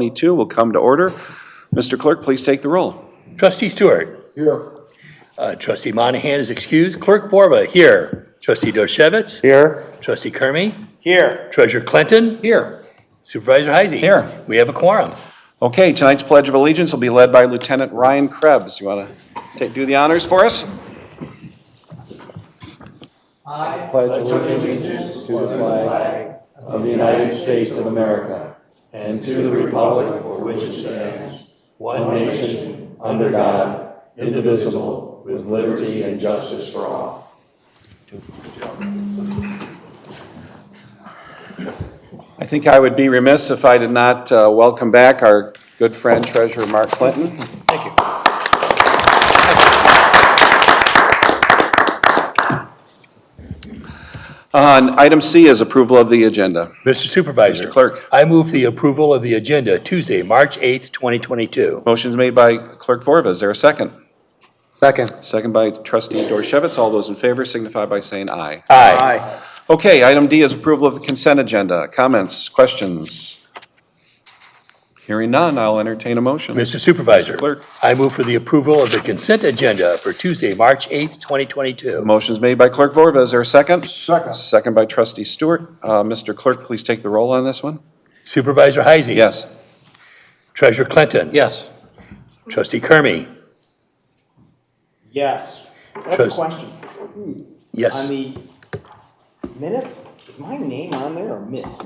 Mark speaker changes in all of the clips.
Speaker 1: 22 will come to order. Mr. Clerk, please take the roll.
Speaker 2: Trustee Stewart.
Speaker 3: Here.
Speaker 2: Trustee Monahan is excused. Clerk Forba here. Trustee Dorshevitz.
Speaker 3: Here.
Speaker 2: Trustee Kermy.
Speaker 3: Here.
Speaker 2: Treasurer Clinton.
Speaker 3: Here.
Speaker 2: Supervisor Heisey.
Speaker 1: Here.
Speaker 2: We have a quorum.
Speaker 1: Okay, tonight's Pledge of Allegiance will be led by Lieutenant Ryan Krebs. You want to do the honors for us?
Speaker 4: I pledge allegiance to the flag of the United States of America and to the republic for which it stands, one nation, under God, indivisible, with liberty and justice for all.
Speaker 1: I think I would be remiss if I did not welcome back our good friend, Treasurer Mark Clinton.
Speaker 2: Thank you.
Speaker 1: Item C is approval of the agenda.
Speaker 2: Mr. Supervisor.
Speaker 1: Mr. Clerk.
Speaker 2: I move the approval of the agenda Tuesday, March 8th, 2022.
Speaker 1: Motion's made by Clerk Forva. Is there a second?
Speaker 3: Second.
Speaker 1: Second by Trustee Dorshevitz. All those in favor signify by saying aye.
Speaker 2: Aye.
Speaker 1: Okay, item D is approval of the consent agenda. Comments, questions? Hearing none, I'll entertain a motion.
Speaker 2: Mr. Supervisor.
Speaker 1: Mr. Clerk.
Speaker 2: I move for the approval of the consent agenda for Tuesday, March 8th, 2022.
Speaker 1: Motion's made by Clerk Vorba. Is there a second?
Speaker 3: Second.
Speaker 1: Second by Trustee Stewart. Mr. Clerk, please take the roll on this one.
Speaker 2: Supervisor Heisey.
Speaker 1: Yes.
Speaker 2: Treasurer Clinton.
Speaker 3: Yes.
Speaker 2: Trustee Kermy.
Speaker 5: Yes. I have a
Speaker 2: Trust-
Speaker 5: question.
Speaker 2: Yes.
Speaker 5: On the minutes, is my name on there or missed?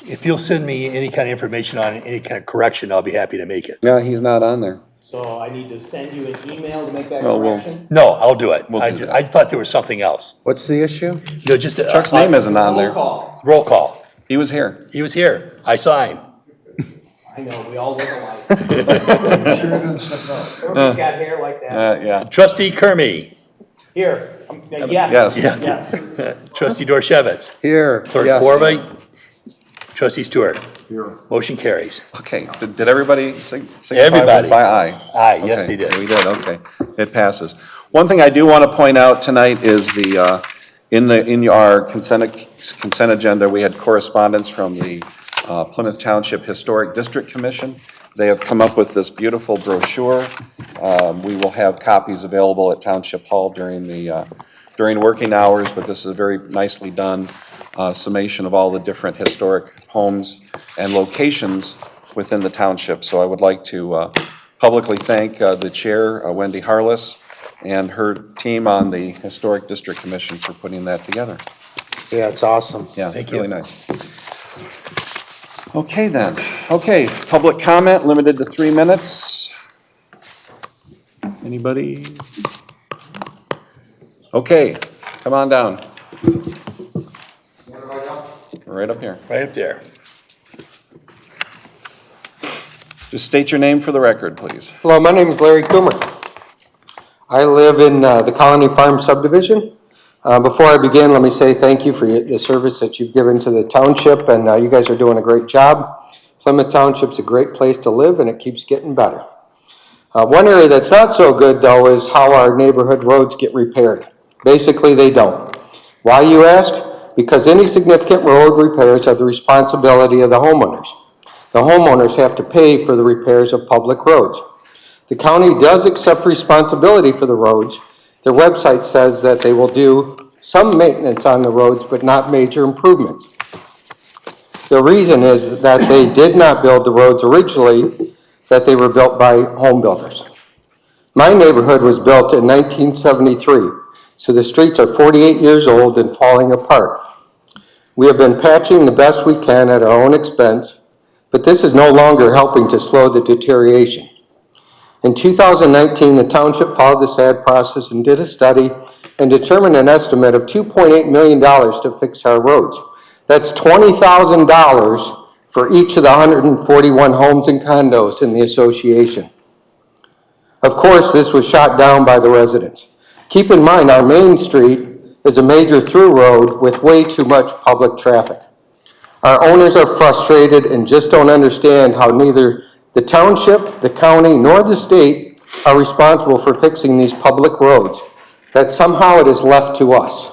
Speaker 2: If you'll send me any kind of information on any kind of correction, I'll be happy to make it.
Speaker 1: No, he's not on there.
Speaker 5: So I need to send you an email to make that
Speaker 1: Well, we'll-
Speaker 5: correction?
Speaker 2: No, I'll do it.
Speaker 1: We'll do that.
Speaker 2: I thought there was something else.
Speaker 3: What's the issue?
Speaker 2: No, just a
Speaker 1: Chuck's name isn't on
Speaker 5: Roll
Speaker 1: there.
Speaker 5: call.
Speaker 2: roll call.
Speaker 1: He was here.
Speaker 2: He was here. I saw him.
Speaker 5: I know, we all look alike. Everybody's got hair like that.
Speaker 1: Yeah.
Speaker 2: Trustee Kermy.
Speaker 5: Here,
Speaker 1: Yes.
Speaker 5: yes. Yes.
Speaker 2: Trustee Dorshevitz.
Speaker 3: Here.
Speaker 2: Clerk
Speaker 3: Yes.
Speaker 2: Forba. Trustee Stewart. Motion carries.
Speaker 1: Okay, did everybody signify
Speaker 2: Everybody.
Speaker 1: by aye?
Speaker 2: Aye, yes,
Speaker 1: Okay,
Speaker 2: they did.
Speaker 1: We did, okay. It passes. One thing I do want to point out tonight is the, in our consent agenda, we had correspondence from the Plymouth Township Historic District Commission. They have come up with this beautiful brochure. We will have copies available at Township Hall during working hours, but this is a very nicely done summation of all the different historic homes and locations within the township. So I would like to publicly thank the chair, Wendy Harless, and her team on the Historic District Commission for putting that together.
Speaker 3: Yeah, it's awesome.
Speaker 1: Yeah,
Speaker 2: Thank
Speaker 1: really
Speaker 2: you.
Speaker 1: nice. Okay then. Okay, public comment limited to 3 minutes. Anybody? Okay, come on down. Right up here.
Speaker 2: Right up there.
Speaker 1: Just state your name for the record, please.
Speaker 6: Hello, my name is Larry Coomer. I live in the Colony Farm subdivision. Before I begin, let me say thank you for the service that you've given to the township, and you guys are doing a great job. Plymouth Township's a great place to live, and it keeps getting better. One area that's not so good, though, is how our neighborhood roads get repaired. Basically, they don't. Why, you ask? Because any significant road repairs are the responsibility of the homeowners. The homeowners have to pay for the repairs of public roads. The county does accept responsibility for the roads. Their website says that they will do some maintenance on the roads, but not major improvements. The reason is that they did not build the roads originally, that they were built by home builders. My neighborhood was built in 1973, so the streets are 48 years old and falling apart. We have been patching the best we can at our own expense, but this is no longer helping to slow the deterioration. In 2019, the township followed the SAD process and did a study and determined an estimate of $2.8 million to fix our roads. That's $20,000 for each of the 141 homes and condos in the association. Of course, this was shot down by the residents. Keep in mind, our main street is a major through road with way too much public traffic. Our owners are frustrated and just don't understand how neither the township, the county, nor the state are responsible for fixing these public roads, that somehow it is left to us.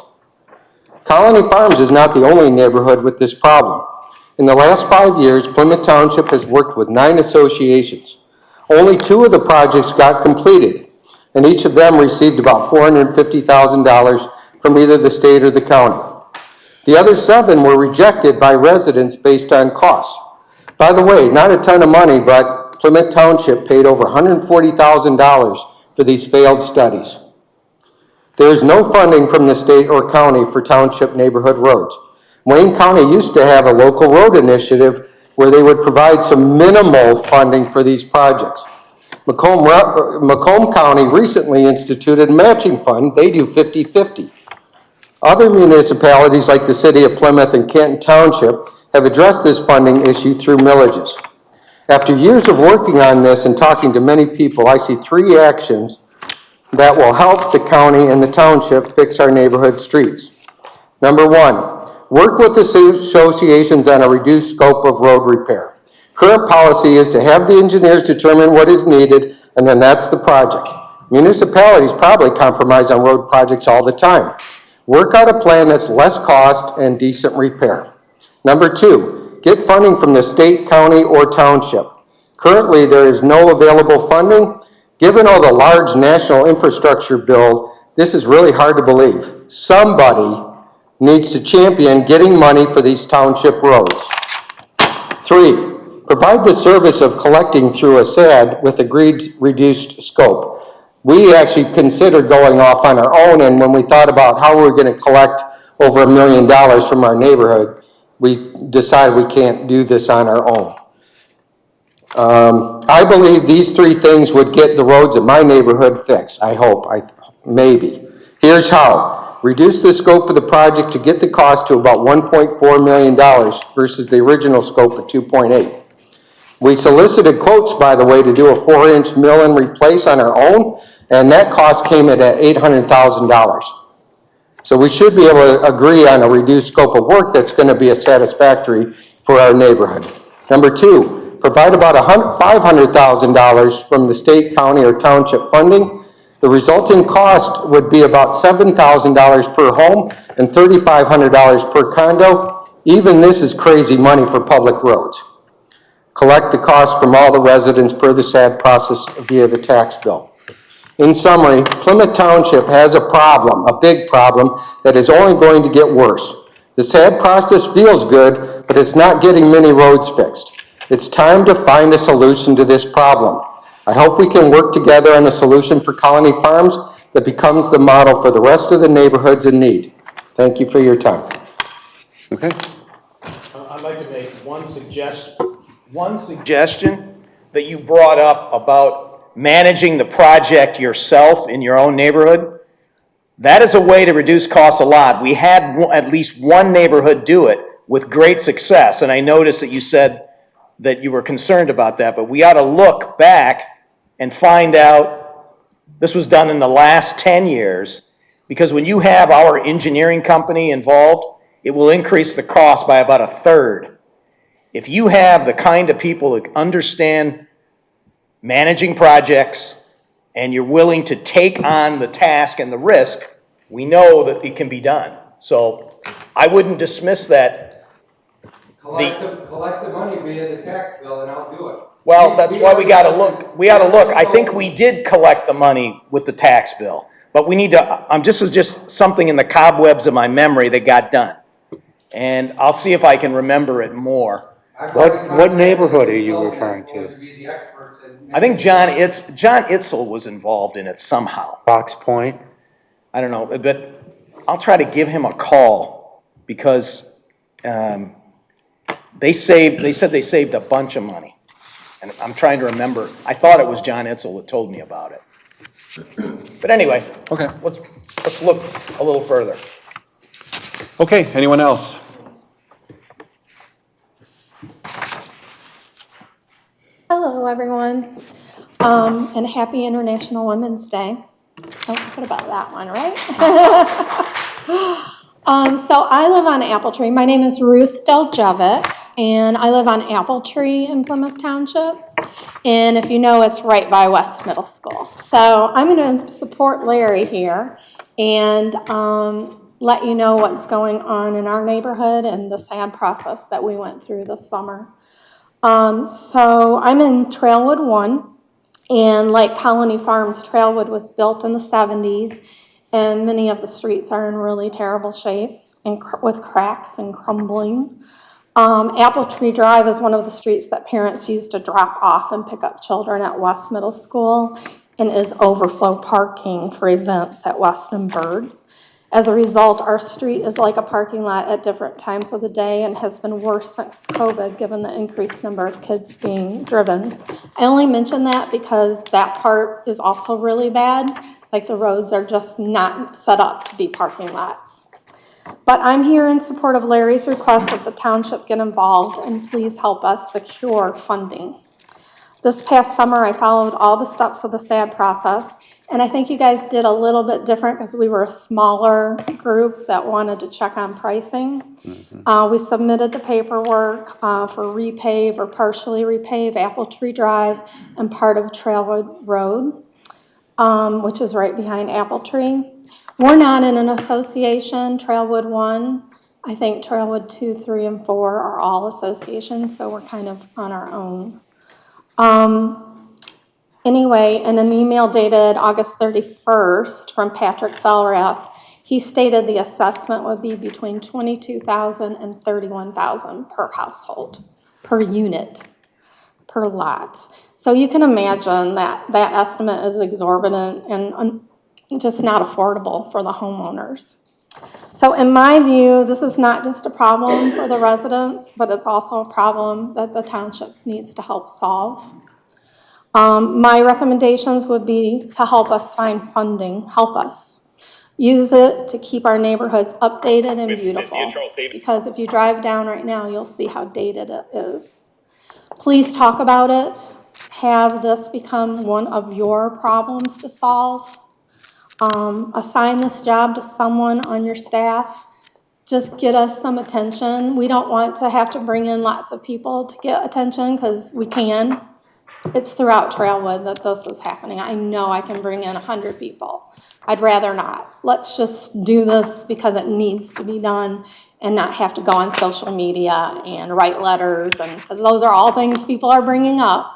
Speaker 6: Colony Farms is not the only neighborhood with this problem. In the last 5 years, Plymouth Township has worked with 9 associations. Only 2 of the projects got completed, and each of them received about $450,000 from either the state or the county. The other 7 were rejected by residents based on costs. By the way, not a ton of money, but Plymouth Township paid over $140,000 for these failed studies. There is no funding from the state or county for township neighborhood roads. Wayne County used to have a local road initiative where they would provide some minimal funding for these projects. Macomb County recently instituted a matching fund. They do 50-50. Other municipalities like the city of Plymouth and Canton Township have addressed this funding issue through millages. After years of working on this and talking to many people, I see 3 actions that will help the county and the township fix our neighborhood streets. Number 1, work with the associations on a reduced scope of road repair. Current policy is to have the engineers determine what is needed, and then that's the project. Municipalities probably compromise on road projects all the time. Work out a plan that's less cost and decent repair. Number 2, get funding from the state, county, or township. Currently, there is no available funding. Given all the large national infrastructure bill, this is really hard to believe. Somebody needs to champion getting money for these township roads. 3, provide the service of collecting through a SAD with agreed reduced scope. We actually considered going off on our own, and when we thought about how we were going to collect over $1 million from our neighborhood, we decided we can't do this on our own. I believe these 3 things would get the roads in my neighborhood fixed. I hope, maybe. Here's how. Reduce the scope of the project to get the cost to about $1.4 million versus the original scope of $2.8. We solicited quotes, by the way, to do a 4-inch mill and replace on our own, and that cost came in at $800,000. So we should be able to agree on a reduced scope of work that's going to be a satisfactory for our neighborhood. Number 2, provide about $500,000 from the state, county, or township funding. The resulting cost would be about $7,000 per home and $3,500 per condo. Even this is crazy money for public roads. Collect the cost from all the residents per the SAD process via the tax bill. In summary, Plymouth Township has a problem, a big problem, that is only going to get worse. The SAD process feels good, but it's not getting many roads fixed. It's time to find a solution to this problem. I hope we can work together on a solution for Colony Farms that becomes the model for the rest of the neighborhoods in need. Thank you for your time.
Speaker 1: Okay.
Speaker 5: I'd like to make one suggestion that you brought up about managing the project yourself in your own neighborhood. That is a way to reduce costs a lot. We had at least one neighborhood do it with great success, and I noticed that you said that you were concerned about that, but we ought to look back and find out, this was done in the last 10 years, because when you have our engineering company involved, it will increase the cost by about 1/3. If you have the kind of people that understand managing projects and you're willing to take on the task and the risk, we know that it can be done. So I wouldn't dismiss that.
Speaker 6: Collect the money via the tax bill and I'll do it.
Speaker 5: Well, that's why we gotta look. We ought to look. I think we did collect the money with the tax bill, but we need to, this is just something in the cobwebs of my memory that got done. And I'll see if I can remember it more.
Speaker 3: What neighborhood are you referring to?
Speaker 5: I think John Itzel was involved in it somehow.
Speaker 3: Fox Point?
Speaker 5: I don't know, but I'll try to give him a call because they said they saved a bunch of money. And I'm trying to remember. I thought it was John Itzel that told me about it. But anyway,
Speaker 1: Okay.
Speaker 5: let's look a little further.
Speaker 1: Okay, anyone else?
Speaker 7: Hello, everyone, and happy International Women's Day. Oh, what about that one, right? So I live on Apple Tree. My name is Ruth Deljevic, and I live on Apple Tree in Plymouth Township. And if you know, it's right by West Middle School. So I'm going to support Larry here. And let you know what's going on in our neighborhood and the sad process that we went through this summer. So I'm in Trailwood 1, and like Colony Farms, Trailwood was built in the 70s, and many of the streets are in really terrible shape and with cracks and crumbling. Apple Tree Drive is one of the streets that parents use to drop off and pick up children at West Middle School and is overflow parking for events at West and Bird. As a result, our street is like a parking lot at different times of the day and has been worse since COVID, given the increased number of kids being driven. I only mention that because that part is also really bad. Like, the roads are just not set up to be parking lots. But I'm here in support of Larry's request that the township get involved and please help us secure funding. This past summer, I followed all the steps of the SAD process, and I think you guys did a little bit different because we were a smaller group that wanted to check on pricing. We submitted the paperwork for repave or partially repave Apple Tree Drive and part of Trailwood Road, which is right behind Apple Tree. We're not in an association. Trailwood 1, I think Trailwood 2, 3, and 4 are all associations, so we're kind of on our own. Anyway, in an email dated August 31st from Patrick Felrath, he stated the assessment would be between $22,000 and $31,000 per household, per unit, per lot. So you can imagine that that estimate is exorbitant and just not affordable for the homeowners. So in my view, this is not just a problem for the residents, but it's also a problem that the township needs to help solve. My recommendations would be to help us find funding, help us. Use it to keep our neighborhoods updated and beautiful. Because if you drive down right now, you'll see how dated it is. Please talk about it. Have this become one of your problems to solve. Assign this job to someone on your staff. Just get us some attention. We don't want to have to bring in lots of people to get attention because we can. It's throughout Trailwood that this is happening. I know I can bring in 100 people. I'd rather not. Let's just do this because it needs to be done and not have to go on social media and write letters, and because those are all things people are bringing up.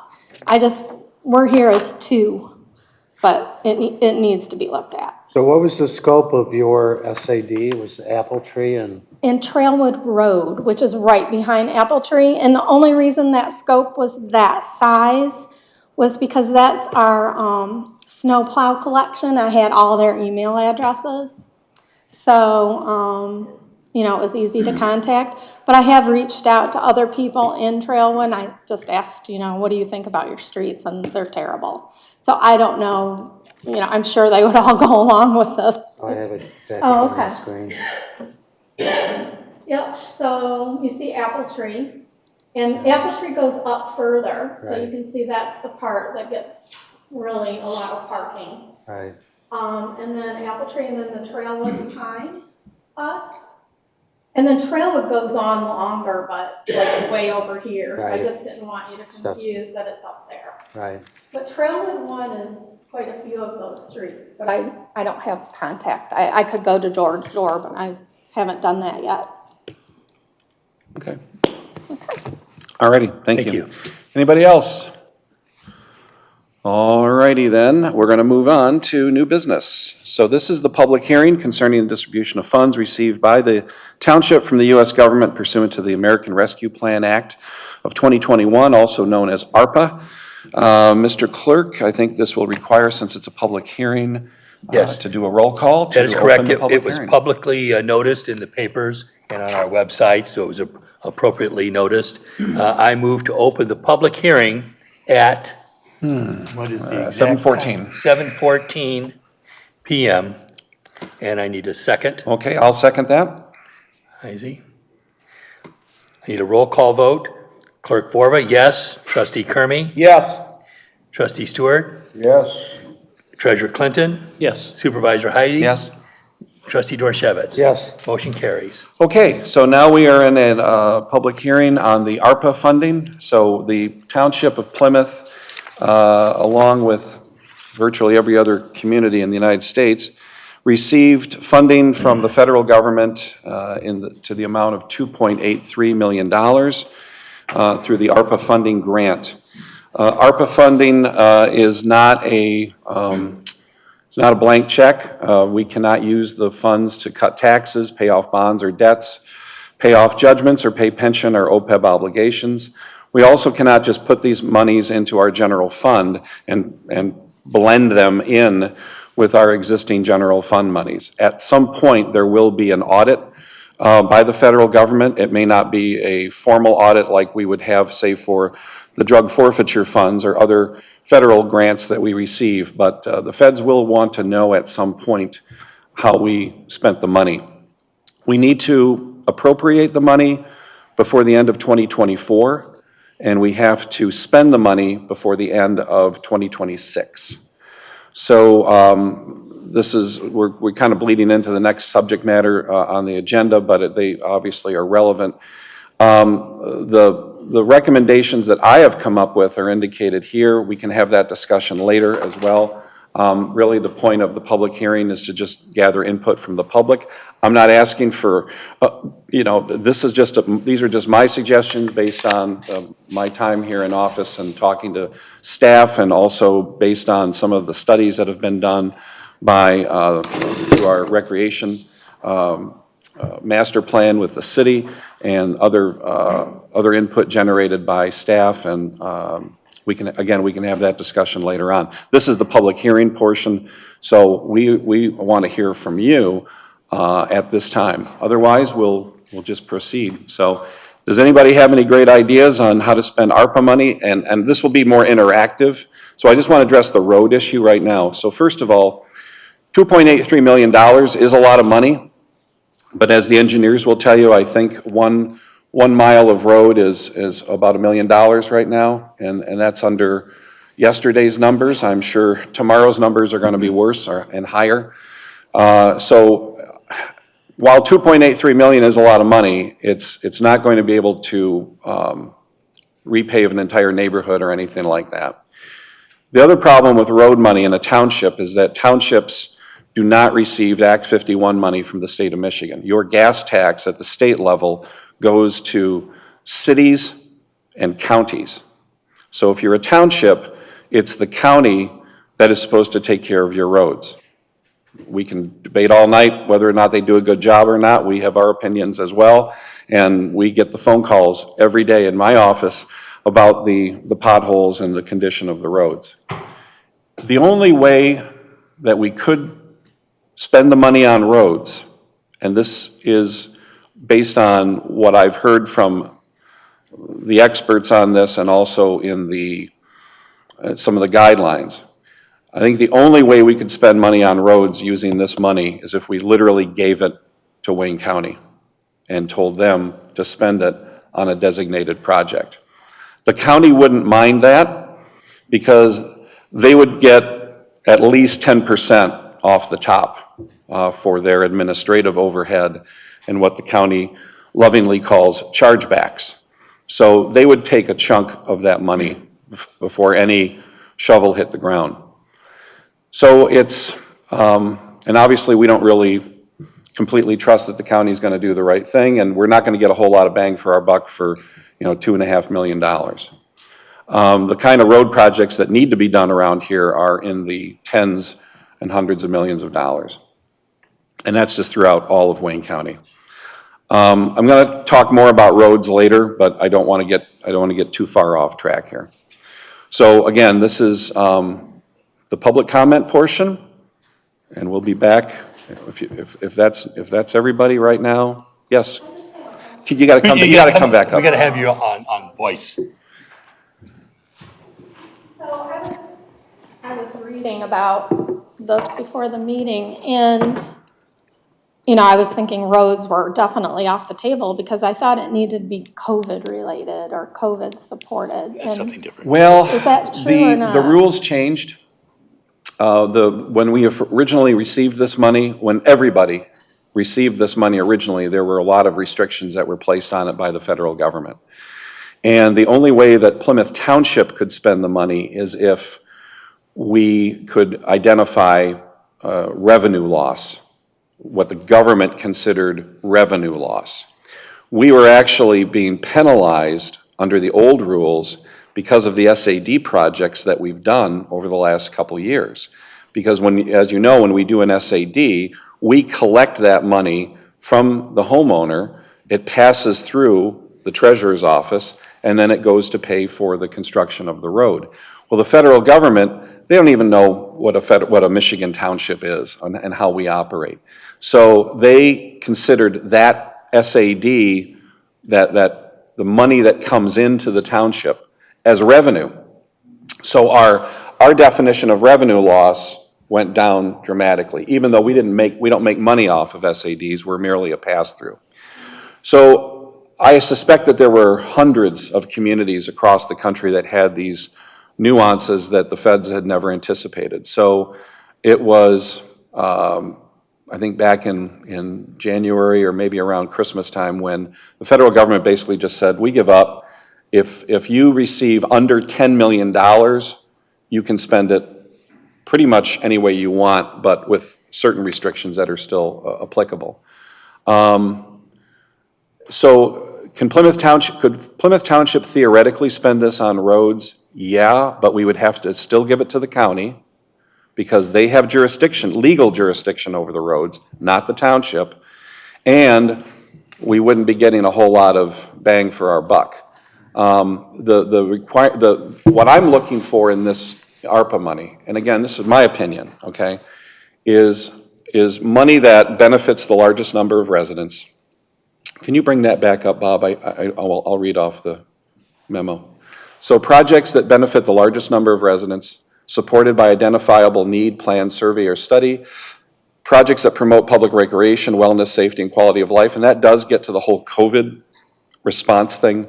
Speaker 7: We're here as two, but it needs to be looked at.
Speaker 3: So what was the scope of your SAD? It was Apple Tree and?
Speaker 7: In Trailwood Road, which is right behind Apple Tree, and the only reason that scope was that size was because that's our snowplow collection. I had all their email addresses, so it was easy to contact. But I have reached out to other people in Trailwood. I just asked, what do you think about your streets? And they're terrible. So I don't know. I'm sure they would all go along with this.
Speaker 3: I have it back
Speaker 7: Oh,
Speaker 3: on the
Speaker 7: okay.
Speaker 3: screen.
Speaker 7: Yep, so you see Apple Tree, and Apple Tree goes up further, so you
Speaker 3: Right.
Speaker 7: can see that's the part that gets really a lot of parking.
Speaker 3: Right.
Speaker 7: And then Apple Tree, and then the Trailwood behind us. And then Trailwood goes on longer, but like way over here, so I
Speaker 3: Right.
Speaker 7: just didn't want you to
Speaker 3: Stuff.
Speaker 7: confuse that it's up there.
Speaker 3: Right.
Speaker 7: But Trailwood 1 is quite a few of those streets, but I don't have contact. I could go to door, but I haven't done that yet.
Speaker 1: Okay. All righty, thank you. Anybody else? All righty then, we're going to move on to new business. So this is the public hearing concerning the distribution of funds received by the township from the U.S. government pursuant to the American Rescue Plan Act of 2021, also known as ARPA. Mr. Clerk, I think this will require, since it's a public hearing,
Speaker 2: Yes.
Speaker 1: to do a roll call to
Speaker 2: That is
Speaker 1: open
Speaker 2: correct.
Speaker 1: the public
Speaker 2: It was
Speaker 1: hearing.
Speaker 2: publicly noticed in the papers and on our website, so it was appropriately noticed. I move to open the public hearing at, what is the exact
Speaker 1: 7:14.
Speaker 2: time? 7:14 PM, and I need a second.
Speaker 1: Okay, I'll second that.
Speaker 2: Heisey. I need a roll call vote. Clerk Vorba, yes. Trustee Kermy.
Speaker 5: Yes.
Speaker 2: Trustee Stewart.
Speaker 3: Yes.
Speaker 2: Treasurer Clinton.
Speaker 4: Yes.
Speaker 2: Supervisor Heidi.
Speaker 1: Yes?
Speaker 2: Trustee Dorchevitz.
Speaker 3: Yes.
Speaker 2: Motion carries.
Speaker 1: Okay, so now we are in a public hearing on the ARPA funding. So the Township of Plymouth, along with virtually every other community in the United States, received funding from the federal government to the amount of $2.83 million through the ARPA funding grant. ARPA funding is not a it's not a blank check. We cannot use the funds to cut taxes, pay off bonds or debts, pay off judgments, or pay pension or OPEB obligations. We also cannot just put these monies into our general fund and blend them in with our existing general fund monies. At some point, there will be an audit by the federal government. It may not be a formal audit like we would have, say, for the drug forfeiture funds or other federal grants that we receive, but the feds will want to know at some point how we spent the money. We need to appropriate the money before the end of 2024, and we have to spend the money before the end of 2026. So we're kind of bleeding into the next subject matter on the agenda, but they obviously are relevant. The recommendations that I have come up with are indicated here. We can have that discussion later as well. Really, the point of the public hearing is to just gather input from the public. I'm not asking for, these are just my suggestions based on my time here in office and talking to staff, and also based on some of the studies that have been done by through our recreation master plan with the city and other input generated by staff, and we can have that discussion later on. This is the public hearing portion, so we want to hear from you at this time. Otherwise, we'll just proceed. So, does anybody have any great ideas on how to spend ARPA money? And this will be more interactive. So I just want to address the road issue right now. So first of all, $2.83 million is a lot of money, but as the engineers will tell you, I think one mile of road is about $1 million right now, and that's under yesterday's numbers. I'm sure tomorrow's numbers are going to be worse and higher. So while $2.83 million is a lot of money, it's not going to be able to repave an entire neighborhood or anything like that. The other problem with road money in a township is that townships do not receive Act 51 money from the state of Michigan. Your gas tax at the state level goes to cities and counties. So if you're a township, it's the county that is supposed to take care of your roads. We can debate all night whether or not they do a good job or not. We have our opinions as well, and we get the phone calls every day in my office about the potholes and the condition of the roads. The only way that we could spend the money on roads, and this is based on what I've heard from the experts on this and also in some of the guidelines. I think the only way we could spend money on roads using this money is if we literally gave it to Wayne County and told them to spend it on a designated project. The county wouldn't mind that because they would get at least 10% off the top for their administrative overhead and what the county lovingly calls chargebacks. So they would take a chunk of that money before any shovel hit the ground. So it's, and obviously we don't really completely trust that the county is going to do the right thing, and we're not going to get a whole lot of bang for our buck for, $2.5 million. The kind of road projects that need to be done around here are in the tens and hundreds of millions of dollars. And that's just throughout all of Wayne County. I'm going to talk more about roads later, but I don't want to get too far off track here. So again, this is the public comment portion, and we'll be back if that's everybody right now. Yes, you got to come back up.
Speaker 2: We got to have you on voice.
Speaker 7: So I was reading about this before the meeting, and I was thinking roads were definitely off the table because I thought it needed to be COVID related or COVID supported.
Speaker 2: That's something different.
Speaker 1: Well,
Speaker 7: Is that true or not?
Speaker 1: the rules changed. When we originally received this money, when everybody received this money originally, there were a lot of restrictions that were placed on it by the federal government. And the only way that Plymouth Township could spend the money is if we could identify revenue loss, what the government considered revenue loss. We were actually being penalized under the old rules because of the SAD projects that we've done over the last couple years. Because when, as you know, when we do an SAD, we collect that money from the homeowner, it passes through the treasurer's office, and then it goes to pay for the construction of the road. Well, the federal government, they don't even know what a Michigan township is and how we operate. So they considered that SAD, that the money that comes into the township, as revenue. So our definition of revenue loss went down dramatically, even though we don't make money off of SADs, we're merely a pass-through. So I suspect that there were hundreds of communities across the country that had these nuances that the feds had never anticipated. So it was, I think back in January or maybe around Christmas time, when the federal government basically just said, we give up. If you receive under $10 million, you can spend it pretty much any way you want, but with certain restrictions that are still applicable. So could Plymouth Township theoretically spend this on roads? Yeah, but we would have to still give it to the county because they have jurisdiction, legal jurisdiction over the roads, not the township. And we wouldn't be getting a whole lot of bang for our buck. What I'm looking for in this ARPA money, and again, this is my opinion, okay, is money that benefits the largest number of residents. Can you bring that back up, Bob? I'll read off the memo. So projects that benefit the largest number of residents, supported by identifiable need, plan, survey, or study, projects that promote public recreation, wellness, safety, and quality of life, and that does get to the whole COVID response thing.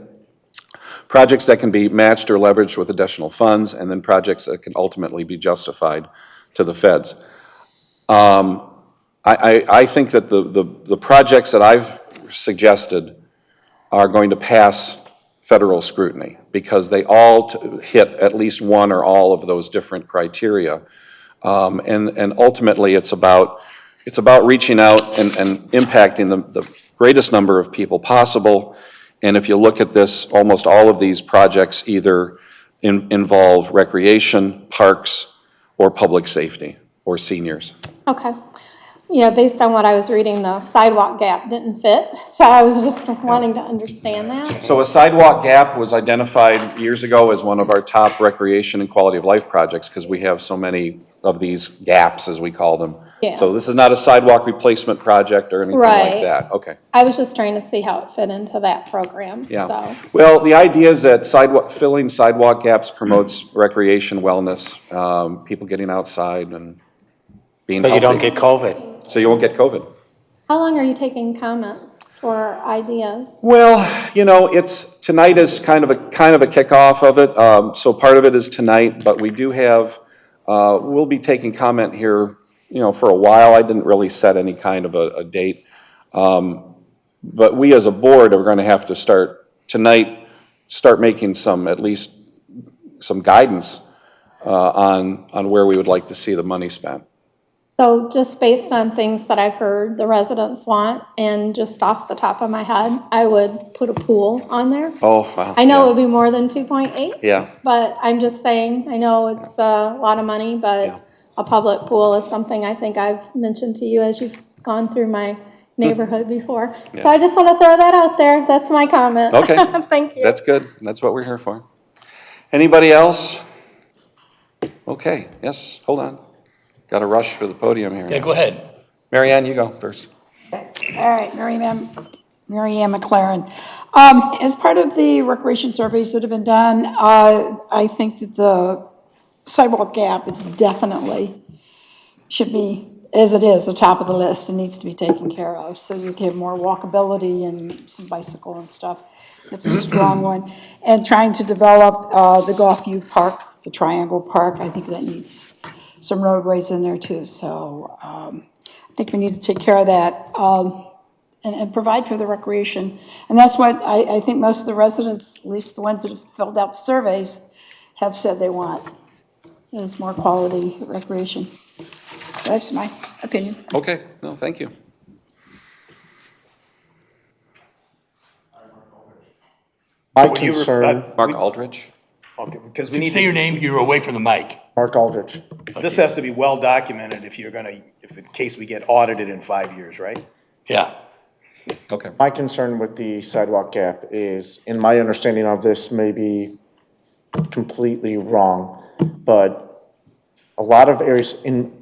Speaker 1: Projects that can be matched or leveraged with additional funds, and then projects that can ultimately be justified to the feds. I think that the projects that I've suggested are going to pass federal scrutiny because they all hit at least one or all of those different criteria. And ultimately, it's about reaching out and impacting the greatest number of people possible. And if you look at this, almost all of these projects either involve recreation, parks, or public safety, or seniors.
Speaker 7: Okay. Yeah, based on what I was reading, the sidewalk gap didn't fit, so I was just wanting to understand that.
Speaker 1: So a sidewalk gap was identified years ago as one of our top recreation and quality of life projects because we have so many of these gaps, as we call them.
Speaker 7: Yeah.
Speaker 1: So this is not a sidewalk replacement project or anything like
Speaker 7: Right.
Speaker 1: that. Okay.
Speaker 7: I was just trying to see how it fit into that program,
Speaker 1: Yeah.
Speaker 7: so.
Speaker 1: Well, the idea is that filling sidewalk gaps promotes recreation, wellness, people getting outside and being
Speaker 3: So
Speaker 1: healthy.
Speaker 3: you don't get COVID.
Speaker 1: So you won't get COVID.
Speaker 7: How long are you taking comments for ideas?
Speaker 1: Well, you know, tonight is kind of a kickoff of it. So part of it is tonight, but we do have, we'll be taking comment here, you know, for a while. I didn't really set any kind of a date. But we as a board are going to have to start making at least some guidance on where we would like to see the money spent.
Speaker 7: So just based on things that I've heard the residents want, and just off the top of my head, I would put a pool on there.
Speaker 1: Oh, wow.
Speaker 7: I know
Speaker 1: Yeah.
Speaker 7: it would be more than 2.8.
Speaker 1: Yeah.
Speaker 7: But I'm just saying, I know it's a lot of money,
Speaker 1: Yeah.
Speaker 7: but a public pool is something I think I've mentioned to you as you've gone through my neighborhood before. So I just want to throw that out there. That's my comment.
Speaker 1: Okay.
Speaker 7: Thank you.
Speaker 1: That's good. That's what we're here for. Anybody else? Okay, yes, hold on. Got to rush for the podium here.
Speaker 2: Yeah, go ahead.
Speaker 1: Mary Ann, you go first.
Speaker 8: All right, Mary Ann McLaren. As part of the recreation surveys that have been done, I think that the sidewalk gap is definitely, should be, as it is, the top of the list and needs to be taken care of. So you can have more walkability and some bicycle and stuff. It's a strong one. And trying to develop the Golfview Park, the Triangle Park, I think that needs some roadways in there too. So I think we need to take care of that and provide for the recreation. And that's what I think most of the residents, at least the ones that have filled out surveys, have said they want, is more quality recreation. That's my opinion.
Speaker 1: Okay, no, thank you.
Speaker 9: My
Speaker 5: Well, you were-
Speaker 9: concern,
Speaker 1: Mark Aldrich?
Speaker 5: Okay, because we need
Speaker 2: Say your
Speaker 5: to,
Speaker 2: name, you're away from the mic.
Speaker 9: Mark Aldrich,
Speaker 5: this has to be well documented if you're gonna, if in case we get audited in 5 years, right?
Speaker 2: Yeah.
Speaker 1: Okay.
Speaker 9: my concern with the sidewalk gap is, in my understanding of this may be completely wrong, but a lot of areas in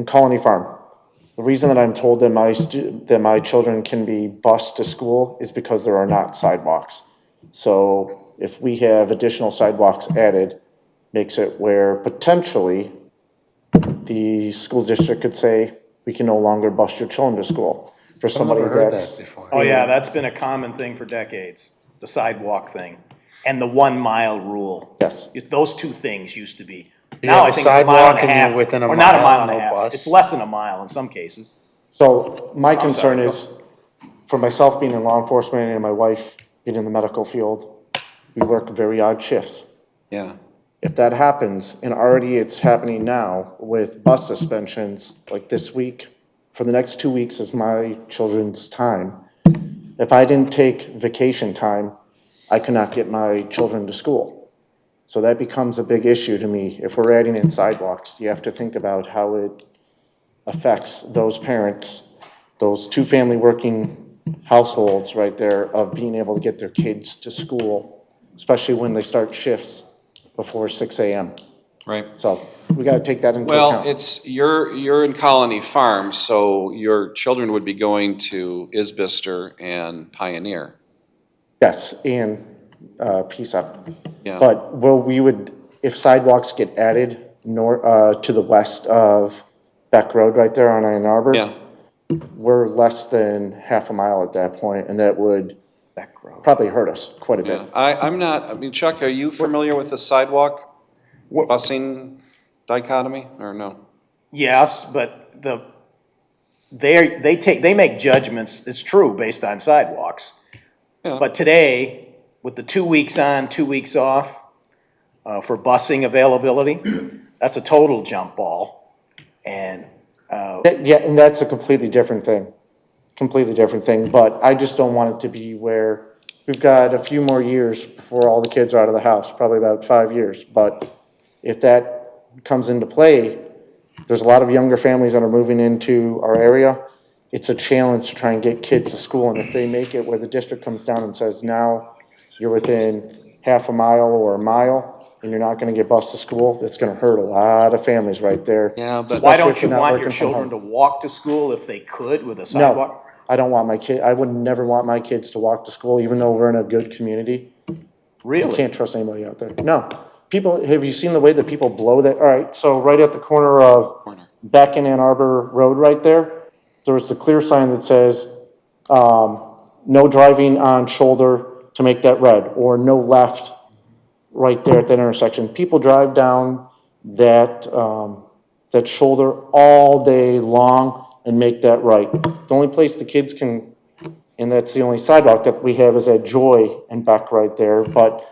Speaker 9: Colony Farm, the reason that I'm told that that my children can be bused to school is because there are not sidewalks. So if we have additional sidewalks added, makes it where potentially the school district could say, we can no longer bus your children to school. For somebody
Speaker 3: I've never heard
Speaker 9: that's,
Speaker 3: that before.
Speaker 5: Oh, yeah, that's been a common thing for decades, the sidewalk thing, and the 1 mile rule.
Speaker 9: yes,
Speaker 5: Those two things used to be.
Speaker 3: You
Speaker 5: Now
Speaker 3: have
Speaker 5: I
Speaker 3: a
Speaker 5: think it's a mile
Speaker 3: sidewalk
Speaker 5: and a
Speaker 3: and
Speaker 5: half,
Speaker 3: you're within a
Speaker 5: or not a
Speaker 3: mile,
Speaker 5: mile and a
Speaker 3: no
Speaker 5: half.
Speaker 3: bus?
Speaker 5: It's less than a mile in some cases.
Speaker 9: so my
Speaker 5: I'm
Speaker 9: concern
Speaker 5: sorry,
Speaker 9: is, for myself being in law enforcement and my wife being in the medical field, we work very odd shifts.
Speaker 1: Yeah.
Speaker 9: If that happens, and already it's happening now with bus suspensions, like this week, for the next 2 weeks is my children's time. If I didn't take vacation time, I could not get my children to school. So that becomes a big issue to me. If we're adding in sidewalks, you have to think about how it affects those parents, those two-family working households right there, of being able to get their kids to school, especially when they start shifts before 6 AM.
Speaker 1: Right.
Speaker 9: So we gotta take that into
Speaker 1: Well,
Speaker 9: account.
Speaker 1: you're in Colony Farms, so your children would be going to Isbister and Pioneer.
Speaker 9: Yes, and, PSAP.
Speaker 1: Yeah.
Speaker 9: But if sidewalks get added to the west of Beck Road right there on Ann Arbor.
Speaker 1: Yeah.
Speaker 9: We're less than half a mile at that point, and that would probably hurt us quite a bit.
Speaker 1: Yeah. I'm not, I mean, Chuck, are you familiar with the sidewalk busing dichotomy, or no?
Speaker 5: Yes, but they make judgments, it's true, based on sidewalks.
Speaker 1: Yeah.
Speaker 5: But today, with the 2 weeks on, 2 weeks off, for busing availability, that's a total jump ball. And,
Speaker 9: Yeah, and that's a completely different thing, but I just don't want it to be where we've got a few more years before all the kids are out of the house, probably about 5 years, but if that comes into play, there's a lot of younger families that are moving into our area. It's a challenge to try and get kids to school, and if they make it where the district comes down and says, now you're within half a mile or a mile, and you're not gonna get bused to school, that's gonna hurt a lot of families right there.
Speaker 1: Yeah, but
Speaker 5: why
Speaker 9: Especially
Speaker 5: don't
Speaker 9: if
Speaker 5: you
Speaker 9: you're not
Speaker 5: want your
Speaker 9: working from
Speaker 5: children to
Speaker 9: home.
Speaker 5: walk to school if they could with a
Speaker 9: No,
Speaker 5: sidewalk?
Speaker 9: I don't want I would never want my kids to walk to school, even though we're in a good community. You
Speaker 5: Really?
Speaker 9: can't trust anybody out there. No. People, have you seen the way that people blow that? All right, so right at the corner of Beck and Ann Arbor Road right there was the clear sign that says, no driving on shoulder to make that red, or no left right there at that intersection. People drive down that shoulder all day long and make that right. The only place the kids can, and that's the only sidewalk that we have, is at Joy and Beck right there, but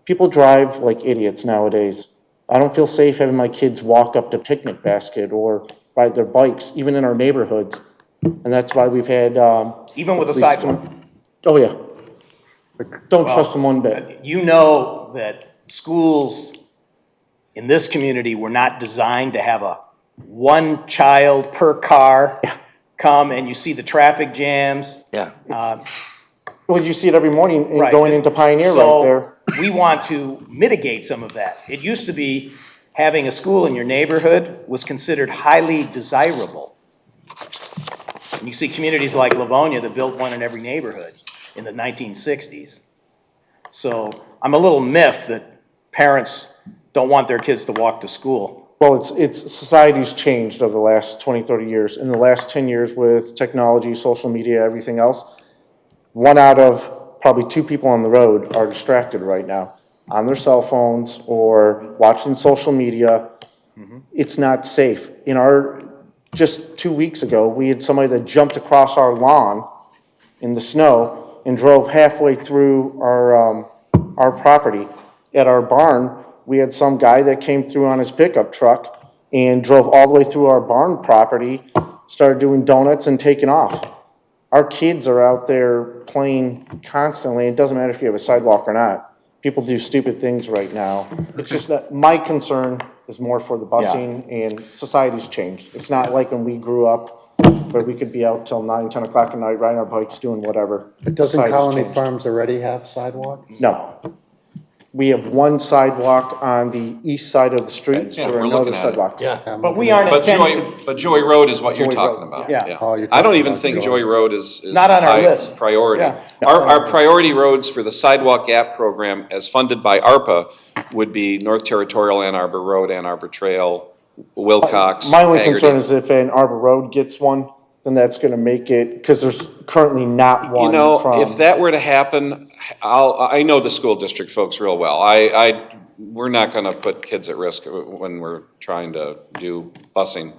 Speaker 9: people drive like idiots nowadays. I don't feel safe having my kids walk up to Picnic Basket or ride their bikes, even in our neighborhoods. And that's why we've had,
Speaker 5: Even with a
Speaker 9: police
Speaker 5: sidewalk?
Speaker 9: oh yeah. Don't trust them one bit.
Speaker 5: You know that schools in this community were not designed to have a one child per car come, and you see the traffic jams.
Speaker 2: Yeah.
Speaker 9: Well, you see it every morning
Speaker 5: Right.
Speaker 9: going into Pioneer right there.
Speaker 5: So we want to mitigate some of that. It used to be having a school in your neighborhood was considered highly desirable. And you see communities like Livonia that built one in every neighborhood in the 1960s. So I'm a little miffed that parents don't want their kids to walk to school.
Speaker 9: Well, it's society's changed over the last 20, 30 years. In the last 10 years with technology, social media, everything else, 1 out of probably 2 people on the road are distracted right now on their cell phones or watching social media. It's not safe. Just 2 weeks ago, we had somebody that jumped across our lawn in the snow and drove halfway through our property. At our barn, we had some guy that came through on his pickup truck and drove all the way through our barn property, started doing donuts and taking off. Our kids are out there playing constantly. It doesn't matter if you have a sidewalk or not. People do stupid things right now. It's just that my concern is more for the busing, and society's changed. It's not like when we grew up where we could be out till 9, 10 o'clock at night riding our bikes, doing whatever.
Speaker 3: But doesn't
Speaker 9: Society's
Speaker 3: Colony
Speaker 9: changed.
Speaker 3: Farms already have sidewalk?
Speaker 9: No. We have one sidewalk on the east side of the street.
Speaker 1: Yeah,
Speaker 9: There
Speaker 1: we're
Speaker 9: are no other
Speaker 1: looking at it.
Speaker 9: sidewalks.
Speaker 2: Yeah.
Speaker 5: But we aren't
Speaker 1: But
Speaker 5: intending,
Speaker 1: Joy Road is what you're
Speaker 9: Joy
Speaker 1: talking
Speaker 9: Road,
Speaker 1: about.
Speaker 5: yeah.
Speaker 3: Oh, you're
Speaker 1: I don't
Speaker 3: talking
Speaker 1: even
Speaker 3: about
Speaker 1: think
Speaker 3: Joy.
Speaker 1: Joy Road is
Speaker 5: Not on our
Speaker 1: high
Speaker 5: list.
Speaker 1: priority.
Speaker 5: Yeah.
Speaker 1: Our priority roads for the sidewalk gap program, as funded by ARPA, would be North Territorial, Ann Arbor Road, Ann Arbor Trail, Wilcox,
Speaker 9: My only
Speaker 1: Haggerty.
Speaker 9: concern is if Ann Arbor Road gets one, then that's gonna make it, because there's currently not one
Speaker 1: You know,
Speaker 9: from.
Speaker 1: if that were to happen, I know the school district folks real well. We're not gonna put kids at risk when we're trying to do busing.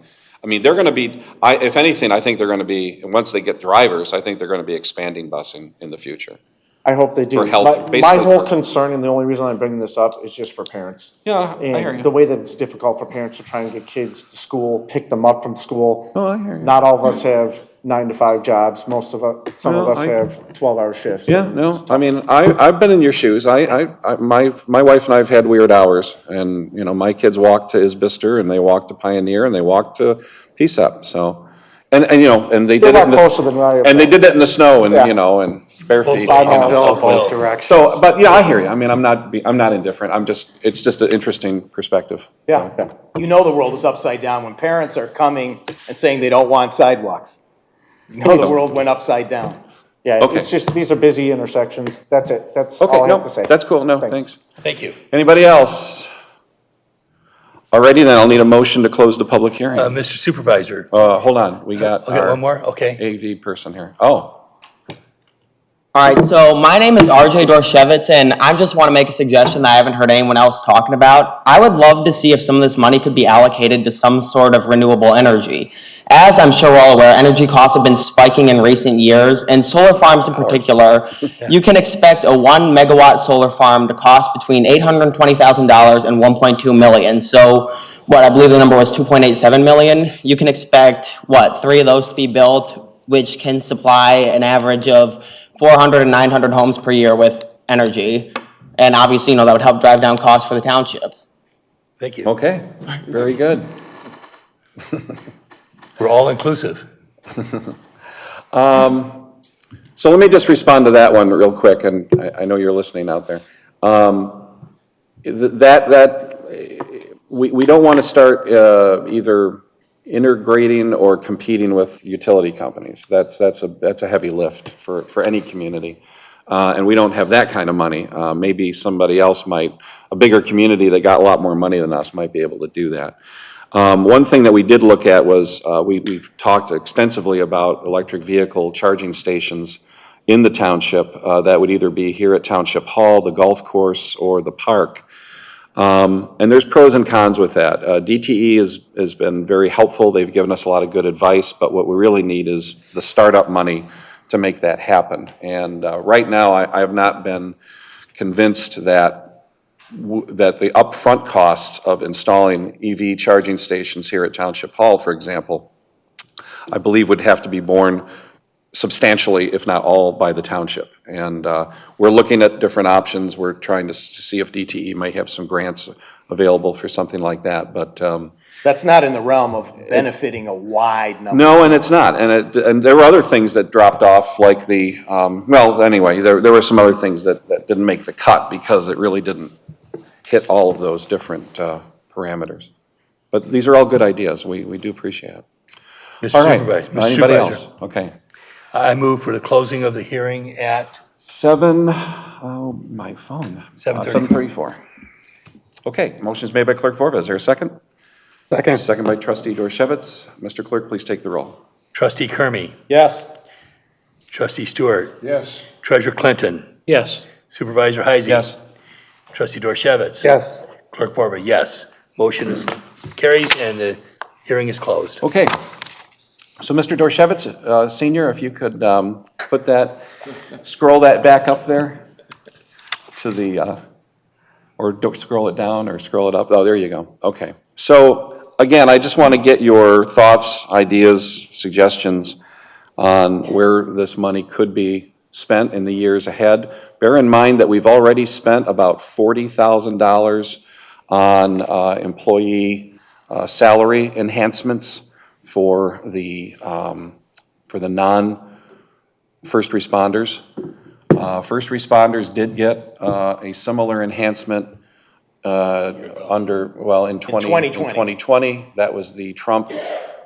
Speaker 1: I mean, they're gonna be, if anything, I think they're gonna be, once they get drivers, I think they're gonna be expanding busing in the future.
Speaker 9: I hope they do.
Speaker 1: for health,
Speaker 9: My
Speaker 1: basically
Speaker 9: whole
Speaker 1: for-
Speaker 9: concern, and the only reason I'm bringing this up, is just for parents.
Speaker 1: Yeah, I hear
Speaker 9: And
Speaker 1: you.
Speaker 9: the way that it's difficult for parents to try and get kids to school, pick them up from school.
Speaker 1: Oh, I hear you.
Speaker 9: Not all of us have 9 to 5 jobs. Most of us, some of
Speaker 1: Well,
Speaker 9: us have 12-hour shifts.
Speaker 1: Yeah, no, I mean, I've been in your shoes. My wife and I have had weird hours, and, you know, my kids walk to Isbister, and they walk to Pioneer, and they walk to PSEP, so. And, you know, and they
Speaker 9: They're
Speaker 1: did it
Speaker 9: a
Speaker 1: in
Speaker 9: lot closer than I am.
Speaker 1: and they did it in the snow, and,
Speaker 9: Yeah.
Speaker 1: you know, and bare feet.
Speaker 2: Both
Speaker 1: you know,
Speaker 2: sides.
Speaker 1: so-
Speaker 3: Both directions.
Speaker 1: So, but, yeah, I hear you. I mean, I'm not indifferent. It's just an interesting perspective.
Speaker 9: Yeah, yeah.
Speaker 5: you know the world is upside down when parents are coming and saying they don't want sidewalks. You know the world went upside down.
Speaker 9: Yeah,
Speaker 1: Okay.
Speaker 9: it's just, these are busy intersections. That's it. That's
Speaker 1: Okay,
Speaker 9: all I
Speaker 1: no,
Speaker 9: have to say.
Speaker 1: that's cool. No,
Speaker 9: Thanks.
Speaker 1: thanks.
Speaker 2: Thank you.
Speaker 1: Anybody else? Alrighty, then I'll need a motion to close the public hearing.
Speaker 2: Mr. Supervisor,
Speaker 1: Hold on, we got
Speaker 2: I'll get
Speaker 1: our
Speaker 2: one more, okay.
Speaker 1: AV person here. Oh,
Speaker 10: All right, so my name is RJ Dorshevitz, and I just want to make a suggestion that I haven't heard anyone else talking about. I would love to see if some of this money could be allocated to some sort of renewable energy. As I'm sure we're all aware, energy costs have been spiking in recent years, and solar farms in particular. You can expect a 1 megawatt solar farm to cost between $820,000 and $1.2 million. So, what, I believe the number was 2.87 million. You can expect, 3 of those to be built, which can supply an average of 400 and 900 homes per year with energy. And obviously, that would help drive down costs for the township.
Speaker 2: Thank you.
Speaker 1: okay, very good.
Speaker 2: We're all inclusive.
Speaker 1: So let me just respond to that one real quick, and I know you're listening out there. We don't want to start either integrating or competing with utility companies. That's a heavy lift for any community. And we don't have that kind of money. Maybe somebody else might, a bigger community that got a lot more money than us might be able to do that. One thing that we did look at was, we've talked extensively about electric vehicle charging stations in the township, that would either be here at Township Hall, the golf course, or the park. And there's pros and cons with that. DTE has been very helpful. They've given us a lot of good advice, but what we really need is the startup money to make that happen. And right now, I have not been convinced that the upfront costs of installing EV charging stations here at Township Hall, for example, I believe would have to be borne substantially, if not all, by the township. And we're looking at different options. We're trying to see if DTE might have some grants available for something like that, but
Speaker 5: That's not in the realm of benefiting a wide number.
Speaker 1: no, and it's not. And there were other things that dropped off, like well, anyway, there were some other things that didn't make the cut because it really didn't hit all of those different parameters. But these are all good ideas. We do appreciate it.
Speaker 2: Mr.
Speaker 1: All right,
Speaker 2: Supervisor. Mr.
Speaker 1: anybody
Speaker 2: Supervisor,
Speaker 1: else? Okay.
Speaker 2: I move for the closing of the hearing at
Speaker 1: 7, oh, my phone.
Speaker 2: 7:34.
Speaker 1: 7:34. Okay, motion's made by Clerk Vorba. Is there a second?
Speaker 3: Second.
Speaker 1: Second by Trustee Dorshevitz. Mr. Clerk, please take the roll.
Speaker 2: Trustee Kermy.
Speaker 5: Yes.
Speaker 2: Trustee Stewart.
Speaker 3: Yes.
Speaker 2: Treasurer Clinton.
Speaker 3: Yes.
Speaker 2: Supervisor Heisey.
Speaker 1: Yes.
Speaker 2: Trustee Dorshevitz.
Speaker 3: Yes.
Speaker 2: Clerk Borba, yes. Motion carries and the hearing is closed.
Speaker 1: Okay. So, Mr. Dorshevitz, Senior, if you could put that, scroll that back up there to the, or don't scroll it down or scroll it up. Oh, there you go. Okay. So again, I just want to get your thoughts, ideas, suggestions on where this money could be spent in the years ahead. Bear in mind that we've already spent about $40,000 on employee salary enhancements for the non-first responders. First responders did get a similar enhancement in 2020. That was the Trump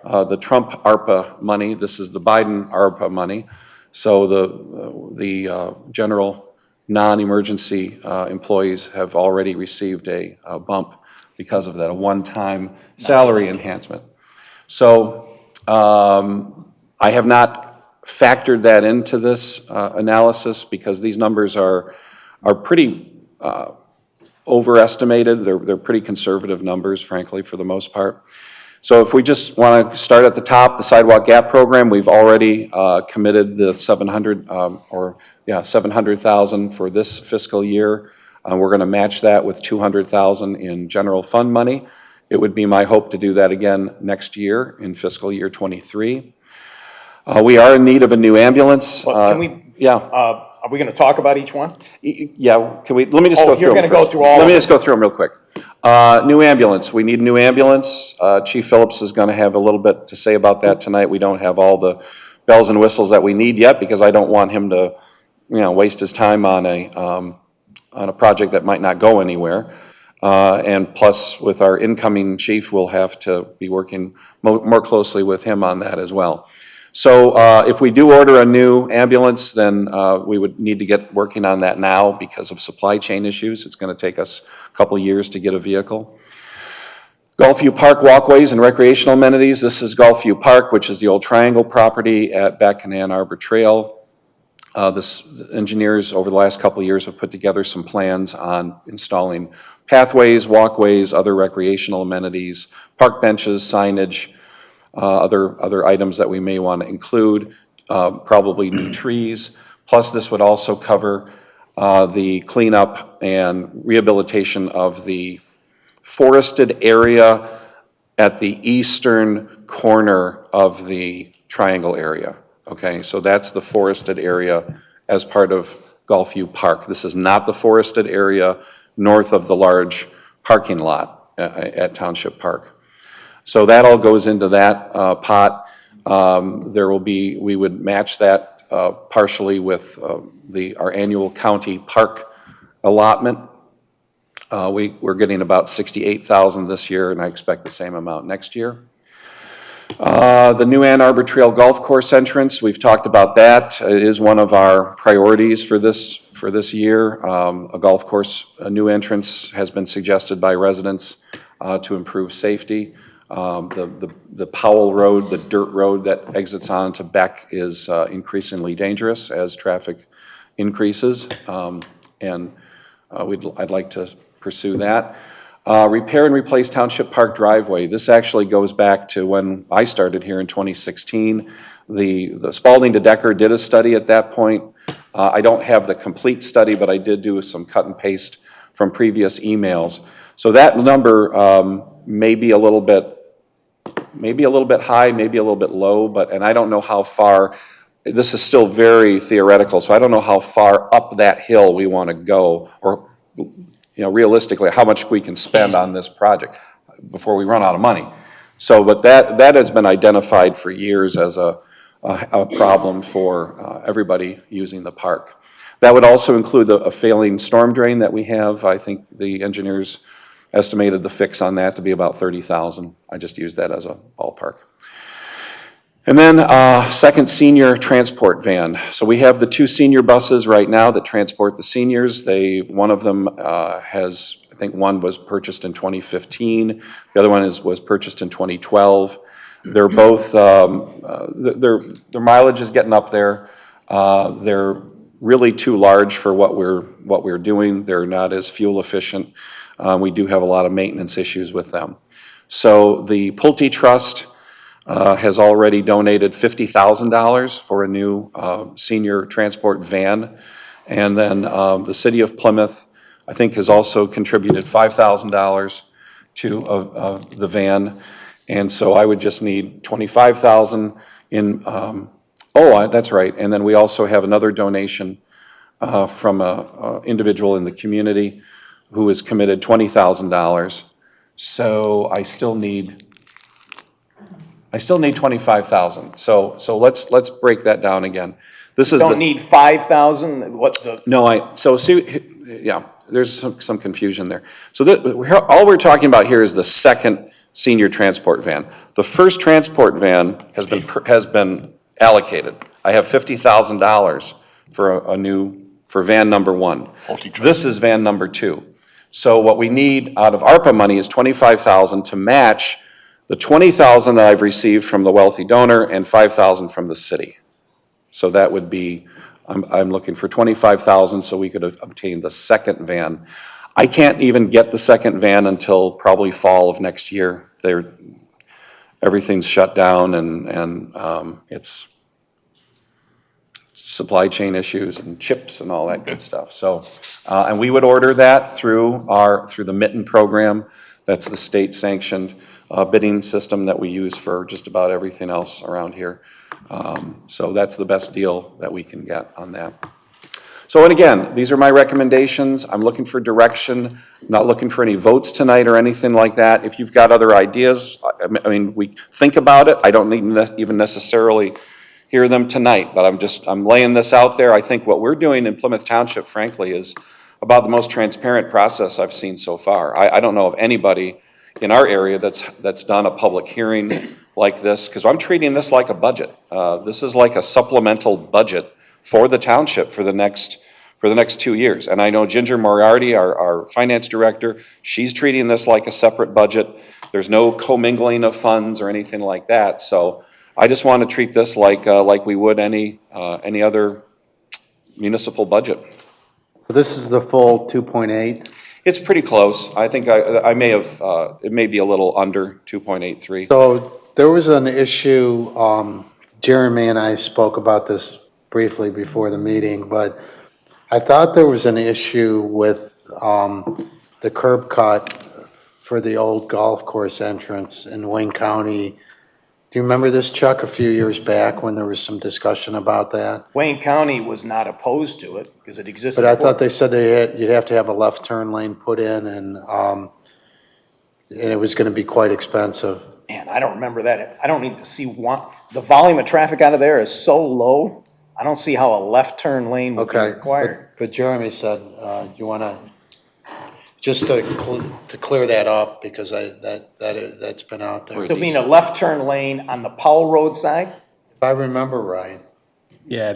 Speaker 1: ARPA money. This is the Biden ARPA money. So the general non-emergency employees have already received a bump because of that, a one-time salary enhancement. So I have not factored that into this analysis because these numbers are pretty overestimated. They're pretty conservative numbers, frankly, for the most part. So if we just want to start at the top, the sidewalk gap program, we've already committed the $700,000 for this fiscal year. We're going to match that with $200,000 in general fund money. It would be my hope to do that again next year in fiscal year '23. We are in need of a new ambulance.
Speaker 5: Can we?
Speaker 1: Yeah.
Speaker 5: Are we going to talk about each one?
Speaker 1: Yeah, can we, let me just go through
Speaker 5: you're
Speaker 1: them
Speaker 5: going to go
Speaker 1: first.
Speaker 5: through all
Speaker 1: Let me
Speaker 5: of
Speaker 1: just go through them real quick. New ambulance, we need a new ambulance. Chief Phillips is going to have a little bit to say about that tonight. We don't have all the bells and whistles that we need yet because I don't want him to, waste his time on a project that might not go anywhere. And plus, with our incoming chief, we'll have to be working more closely with him on that as well. So if we do order a new ambulance, then we would need to get working on that now because of supply chain issues. It's going to take us a couple of years to get a vehicle. Gulfview Park walkways and recreational amenities. This is Gulfview Park, which is the old Triangle property at Beck and Ann Arbor Trail. Engineers over the last couple of years have put together some plans on installing pathways, walkways, other recreational amenities, park benches, signage, other items that we may want to include, probably new trees. Plus, this would also cover the cleanup and rehabilitation of the forested area at the eastern corner of the triangle area. Okay, so that's the forested area as part of Gulfview Park. This is not the forested area north of the large parking lot at Township Park. So that all goes into that pot. We would match that partially with our annual county park allotment. We're getting about $68,000 this year, and I expect the same amount next year. The new Ann Arbor Trail Golf Course entrance, we've talked about that. It is one of our priorities for this year. A new entrance has been suggested by residents to improve safety. The Powell Road, the dirt road that exits onto Beck is increasingly dangerous as traffic increases, and I'd like to pursue that. Repair and replace Township Park driveway. This actually goes back to when I started here in 2016. The Spalding to Decker did a study at that point. I don't have the complete study, but I did do some cut and paste from previous emails. So that number may be a little bit high, maybe a little bit low, and I don't know how far. This is still very theoretical, so I don't know how far up that hill we want to go, or realistically, how much we can spend on this project before we run out of money. So, but that has been identified for years as a problem for everybody using the park. That would also include a failing storm drain that we have. I think the engineers estimated the fix on that to be about $30,000. I just used that as a ballpark. And then second, senior transport van. So we have the 2 senior buses right now that transport the seniors. One of them I think one was purchased in 2015. The other one was purchased in 2012. They're both, their mileage is getting up there. They're really too large for what we're doing. They're not as fuel efficient. We do have a lot of maintenance issues with them. So the Pulte Trust has already donated $50,000 for a new senior transport van. And then the city of Plymouth, I think, has also contributed $5,000 to the van. And so I would just need 25,000 in, that's right. And then we also have another donation from a individual in the community who has committed $20,000. So I still need 25,000. So let's break that down again. This is
Speaker 5: Don't need 5,000, what the,
Speaker 1: No, so see, yeah, there's some confusion there. So all we're talking about here is the second senior transport van. The first transport van has been allocated. I have $50,000 for van number 1. This is van number 2. So what we need out of ARPA money is 25,000 to match the 20,000 that I've received from the wealthy donor and 5,000 from the city. So that would be, I'm looking for 25,000 so we could obtain the second van. I can't even get the second van until probably fall of next year. Everything's shut down and it's supply chain issues and chips and all that good stuff. So, and we would order that through the Mitten program. That's the state sanctioned bidding system that we use for just about everything else around here. So that's the best deal that we can get on that. So, and again, these are my recommendations. I'm looking for direction, not looking for any votes tonight or anything like that. If you've got other ideas, I mean, we think about it. I don't need even necessarily hear them tonight, but I'm laying this out there. I think what we're doing in Plymouth Township, frankly, is about the most transparent process I've seen so far. I don't know of anybody in our area that's done a public hearing like this, because I'm treating this like a budget. This is like a supplemental budget for the township for the next 2 years. And I know Ginger Moriarty, our finance director, she's treating this like a separate budget. There's no commingling of funds or anything like that. So I just want to treat this like we would any other municipal budget.
Speaker 3: So this is the full 2.8?
Speaker 1: It's pretty close. I think I may have, it may be a little under 2.83.
Speaker 3: So there was an issue, Jeremy and I spoke about this briefly before the meeting, but I thought there was an issue with the curb cut for the old golf course entrance in Wayne County. Do you remember this, Chuck, a few years back when there was some discussion about that?
Speaker 5: Wayne County was not opposed to it because it existed.
Speaker 3: But I thought they said you'd have to have a left turn lane put in and it was gonna be quite expensive.
Speaker 5: Man, I don't remember that. I don't need to see the volume of traffic out of there is so low. I don't see how a left turn lane would be
Speaker 3: Okay,
Speaker 5: required.
Speaker 3: but Jeremy said, you wanna, just to clear that up, because that's been out there.
Speaker 5: So being a left turn lane on the Powell Road side?
Speaker 3: If I remember right.
Speaker 11: Yeah,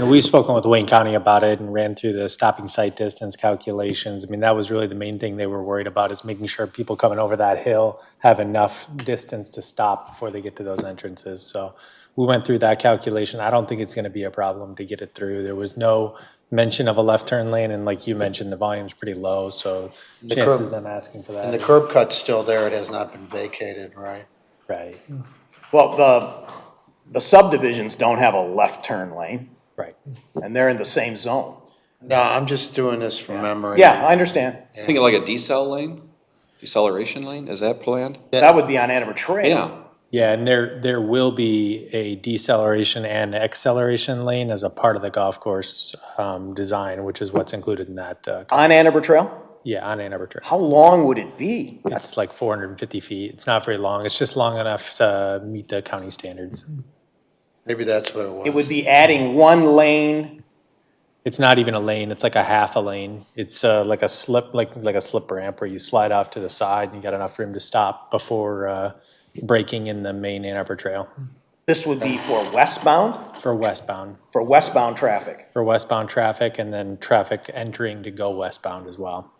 Speaker 11: we've spoken with Wayne County about it and ran through the stopping sight distance calculations. I mean, that was really the main thing they were worried about, is making sure people coming over that hill have enough distance to stop before they get to those entrances. So we went through that calculation. I don't think it's gonna be a problem to get it through. There was no mention of a left turn lane, and like you mentioned, the volume's pretty low, so chances of them asking for that.
Speaker 3: And the curb cut's still there, it has not been vacated, right?
Speaker 11: Right,
Speaker 5: Well, the subdivisions don't have a left turn lane
Speaker 11: right.
Speaker 5: and they're in the same zone.
Speaker 3: No, I'm just doing this from memory.
Speaker 5: Yeah, I understand.
Speaker 1: Thinking like a deceleration lane, is that planned?
Speaker 5: That would be on Andover Trail.
Speaker 1: Yeah.
Speaker 11: Yeah, and there will be a deceleration and acceleration lane as a part of the golf course design, which is what's included in that.
Speaker 5: On
Speaker 11: cost.
Speaker 5: Andover Trail?
Speaker 11: Yeah, on Ann Arbor Trail.
Speaker 5: How long would it be?
Speaker 11: It's like 450 feet. It's not very long. It's just long enough to meet the county standards.
Speaker 3: Maybe that's what it was.
Speaker 5: It would be adding one lane.
Speaker 11: It's not even a lane. It's like a half a lane. It's like a slip, like a slip ramp where you slide off to the side and you got enough room to stop before braking in the main Ann Arbor Trail.
Speaker 5: This would be for westbound?
Speaker 11: For westbound.
Speaker 5: For westbound traffic.
Speaker 11: For westbound traffic, and then traffic entering to go westbound as well.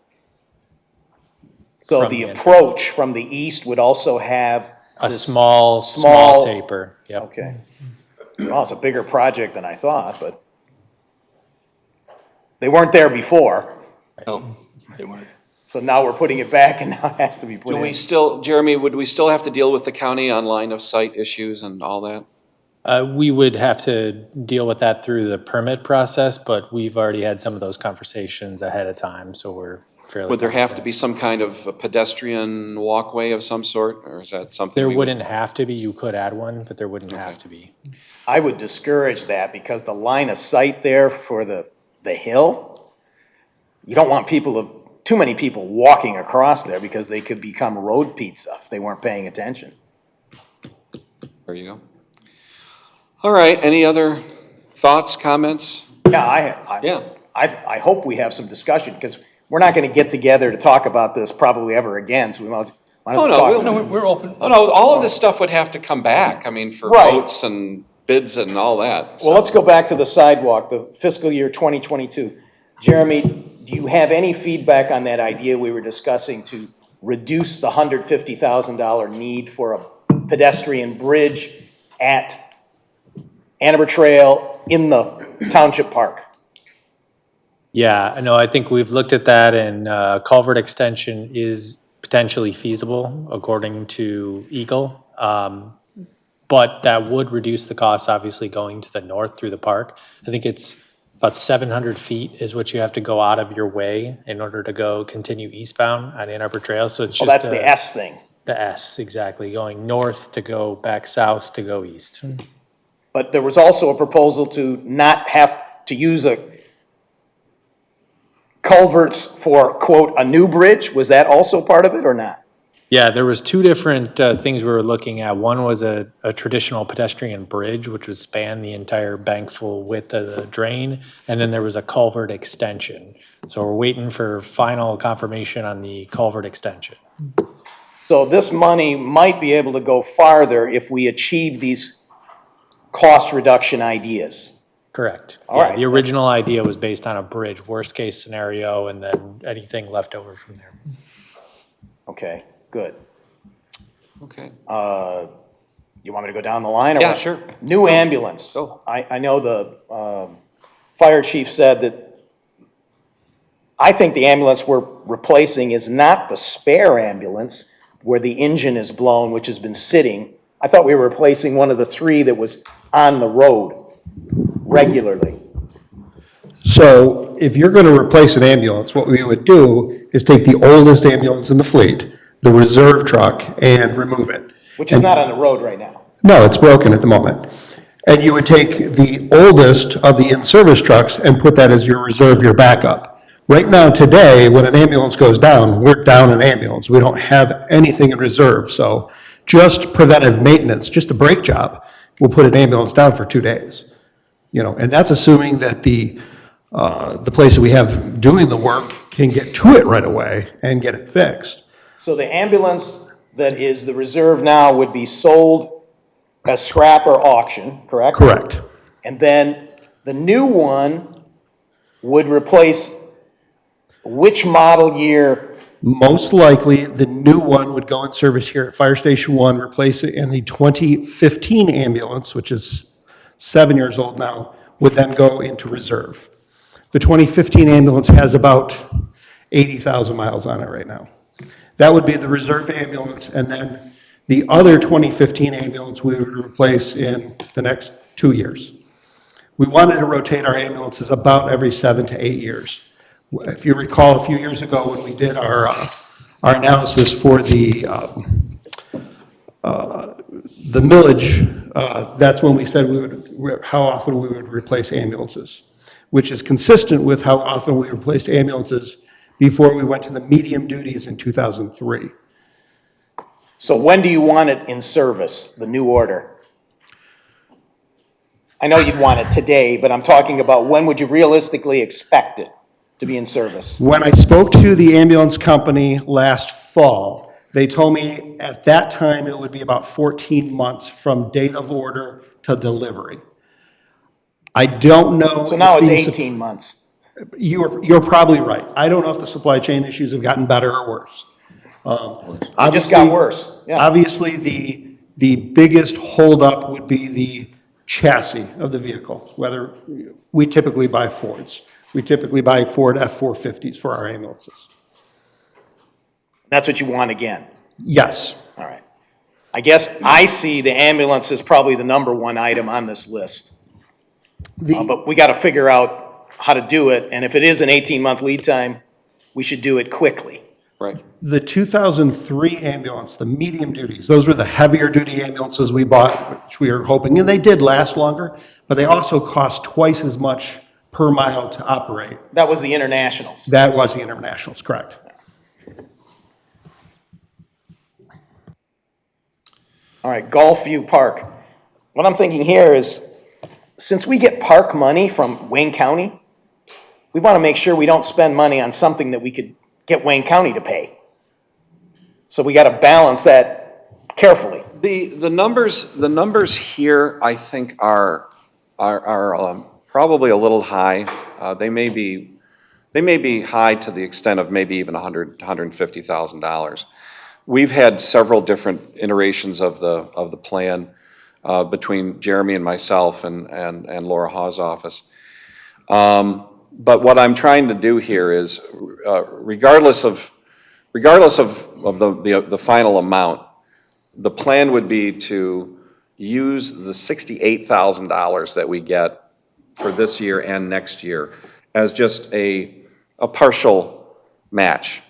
Speaker 5: So
Speaker 11: From
Speaker 5: the
Speaker 11: the
Speaker 5: approach from the east would also have
Speaker 11: A
Speaker 5: this
Speaker 11: small
Speaker 5: small-
Speaker 11: taper. Yep.
Speaker 5: Okay. Well, it's a bigger project than I thought, but they weren't there before.
Speaker 2: No, they weren't.
Speaker 5: So now we're putting it back and now it has to be put
Speaker 1: Do we
Speaker 5: in.
Speaker 1: still, Jeremy, would we still have to deal with the county on line of sight issues and all that?
Speaker 11: We would have to deal with that through the permit process, but we've already had some of those conversations ahead of time, so we're fairly.
Speaker 1: Would there have to
Speaker 11: confident.
Speaker 1: be some kind of a pedestrian walkway of some sort, or is that something?
Speaker 11: There
Speaker 1: we would-
Speaker 11: wouldn't have to be, you could add one, but there wouldn't have to be.
Speaker 5: I would discourage that because the line of sight there for the hill, you don't want too many people walking across there because they could become road pizza if they weren't paying attention.
Speaker 1: There you go. All right, any other thoughts, comments?
Speaker 5: Yeah, I hope we have some discussion because we're not going to get together to talk about this probably ever again, so we might as well
Speaker 1: no,
Speaker 5: talk.
Speaker 2: No, we're open.
Speaker 1: Oh, no, all of this stuff would have to come back, I mean, for
Speaker 5: Right.
Speaker 1: votes and bids and all that.
Speaker 5: Well, let's go back to the sidewalk, the fiscal year 2022. Jeremy, do you have any feedback on that idea we were discussing to reduce the $150,000 need for a pedestrian bridge at Ann Arbor Trail in the township park?
Speaker 11: Yeah, no, I think we've looked at that, and culvert extension is potentially feasible according to Eagle. But that would reduce the cost, obviously, going to the north through the park. I think it's about 700 feet is what you have to go out of your way in order to continue eastbound on Ann Arbor Trail. So it's
Speaker 5: Oh,
Speaker 11: just
Speaker 5: that's the S thing.
Speaker 11: the S, exactly, going north to go back south to go east.
Speaker 5: But there was also a proposal to not have to use culverts for, quote, a new bridge. Was that also part of it or not?
Speaker 11: Yeah, there was two different things we were looking at. One was a traditional pedestrian bridge, which would span the entire bankful width of the drain, and then there was a culvert extension. So we're waiting for final confirmation on the culvert extension.
Speaker 5: So this money might be able to go farther if we achieve these cost reduction ideas.
Speaker 11: Correct.
Speaker 5: All
Speaker 11: Yeah,
Speaker 5: right.
Speaker 11: the original idea was based on a bridge, worst case scenario, and then anything left over from there.
Speaker 5: Okay, good.
Speaker 1: Okay.
Speaker 5: You want me to go down the line? Or
Speaker 1: Yeah,
Speaker 5: what?
Speaker 1: sure.
Speaker 5: New ambulance.
Speaker 1: Go.
Speaker 5: I know the fire chief said that, I think the ambulance we're replacing is not the spare ambulance where the engine is blown, which has been sitting. I thought we were replacing one of the three that was on the road regularly.
Speaker 12: So if you're going to replace an ambulance, what we would do is take the oldest ambulance in the fleet, the reserve truck, and remove it.
Speaker 5: Which is not on the road right now.
Speaker 12: No, it's broken at the moment. And you would take the oldest of the in-service trucks and put that as your reserve, your backup. Right now, today, when an ambulance goes down, we're down an ambulance. We don't have anything in reserve. So just preventive maintenance, just a brake job, we'll put an ambulance down for 2 days. You know, and that's assuming that the place that we have doing the work can get to it right away and get it fixed.
Speaker 5: So the ambulance that is the reserve now would be sold as scrap or auction, correct?
Speaker 12: Correct.
Speaker 5: And then the new one would replace which model year?
Speaker 12: Most likely, the new one would go in service here at Fire Station 1, replace it, and the 2015 ambulance, which is 7 years old now, would then go into reserve. The 2015 ambulance has about 80,000 miles on it right now. That would be the reserve ambulance, and then the other 2015 ambulance we would replace in the next 2 years. We wanted to rotate our ambulances about every 7 to 8 years. If you recall, a few years ago when we did our analysis for the millage, that's when we said how often we would replace ambulances, which is consistent with how often we replaced ambulances before we went to the medium duties in 2003.
Speaker 5: So when do you want it in service, the new order? I know you'd want it today, but I'm talking about when would you realistically expect it to be in service?
Speaker 12: When I spoke to the ambulance company last fall, they told me at that time it would be about 14 months from date of order to delivery. I don't know.
Speaker 5: So now
Speaker 12: if
Speaker 5: it's
Speaker 12: these-
Speaker 5: 18 months.
Speaker 12: You're probably right. I don't know if the supply chain issues have gotten better or worse.
Speaker 5: It just got worse, yeah.
Speaker 12: Obviously, the biggest holdup would be the chassis of the vehicle, whether, we typically buy Fords. We typically buy Ford F-450s for our ambulances.
Speaker 5: That's what you want again?
Speaker 12: Yes.
Speaker 5: All right. I guess I see the ambulance as probably the number one item on this list. But we got to figure out how to do it, and if it is an 18-month lead time, we should do it quickly.
Speaker 1: Right.
Speaker 12: The 2003 ambulance, the medium duties, those were the heavier duty ambulances we bought, which we are hoping, and they did last longer, but they also cost twice as much per mile to operate.
Speaker 5: That was the internationals.
Speaker 12: That was the internationals, correct.
Speaker 5: All right, Gulfview Park. What I'm thinking here is, since we get park money from Wayne County, we want to make sure we don't spend money on something that we could get Wayne County to pay. So we got to balance that carefully.
Speaker 1: The numbers here, I think, are probably a little high. They may be high to the extent of maybe even $150,000. We've had several different iterations of the plan between Jeremy and myself and Laura Hawes' office. But what I'm trying to do here is, regardless of the final amount, the plan would be to use the $68,000 that we get for this year and next year as just a partial match.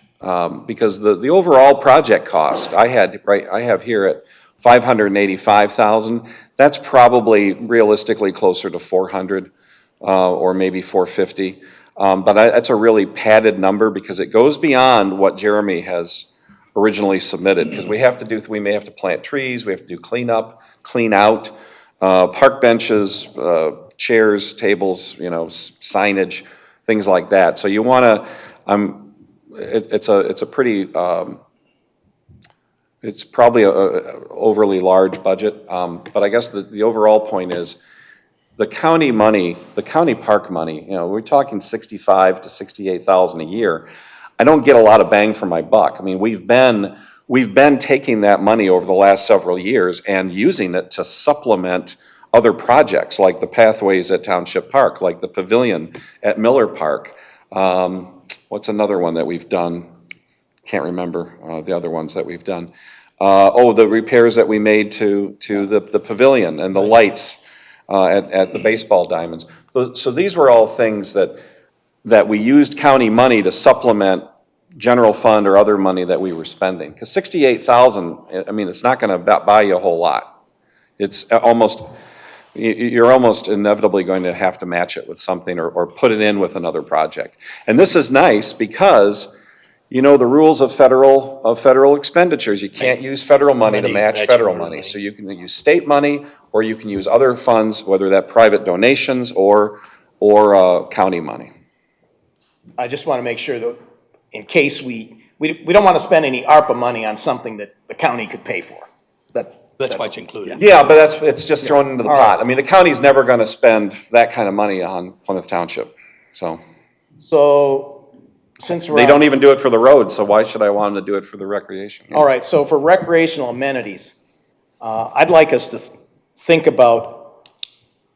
Speaker 1: Because the overall project cost, I have here at $585,000. That's probably realistically closer to 400 or maybe 450. But that's a really padded number because it goes beyond what Jeremy has originally submitted. Because we may have to plant trees, we have to do cleanup, clean out, park benches, chairs, tables, signage, things like that. So you want to, it's a pretty, it's probably a overly large budget. But I guess the overall point is, the county money, the county park money, we're talking $65,000 to $68,000 a year. I don't get a lot of bang for my buck. I mean, we've been taking that money over the last several years and using it to supplement other projects like the pathways at Township Park, like the pavilion at Miller Park. What's another one that we've done? Can't remember the other ones that we've done. The repairs that we made to the pavilion and the lights at the baseball diamonds. So these were all things that we used county money to supplement general fund or other money that we were spending. Because $68,000, I mean, it's not going to buy you a whole lot. It's you're almost inevitably going to have to match it with something or put it in with another project. And this is nice because, the rules of federal expenditures, you can't use federal money to match federal money. So you can use state money or you can use other funds, whether that private donations or county money.
Speaker 5: I just want to make sure that in case we don't want to spend any ARPA money on something that the county could pay for.
Speaker 2: That's why it's included.
Speaker 1: Yeah, but it's just thrown into the pot. I mean, the county's never going to spend that kind of money on Plymouth Township, so.
Speaker 5: Since we're
Speaker 1: They don't even do it for the road, so why should I want them to do it for the recreation?
Speaker 5: All right, so for recreational amenities, I'd like us to think about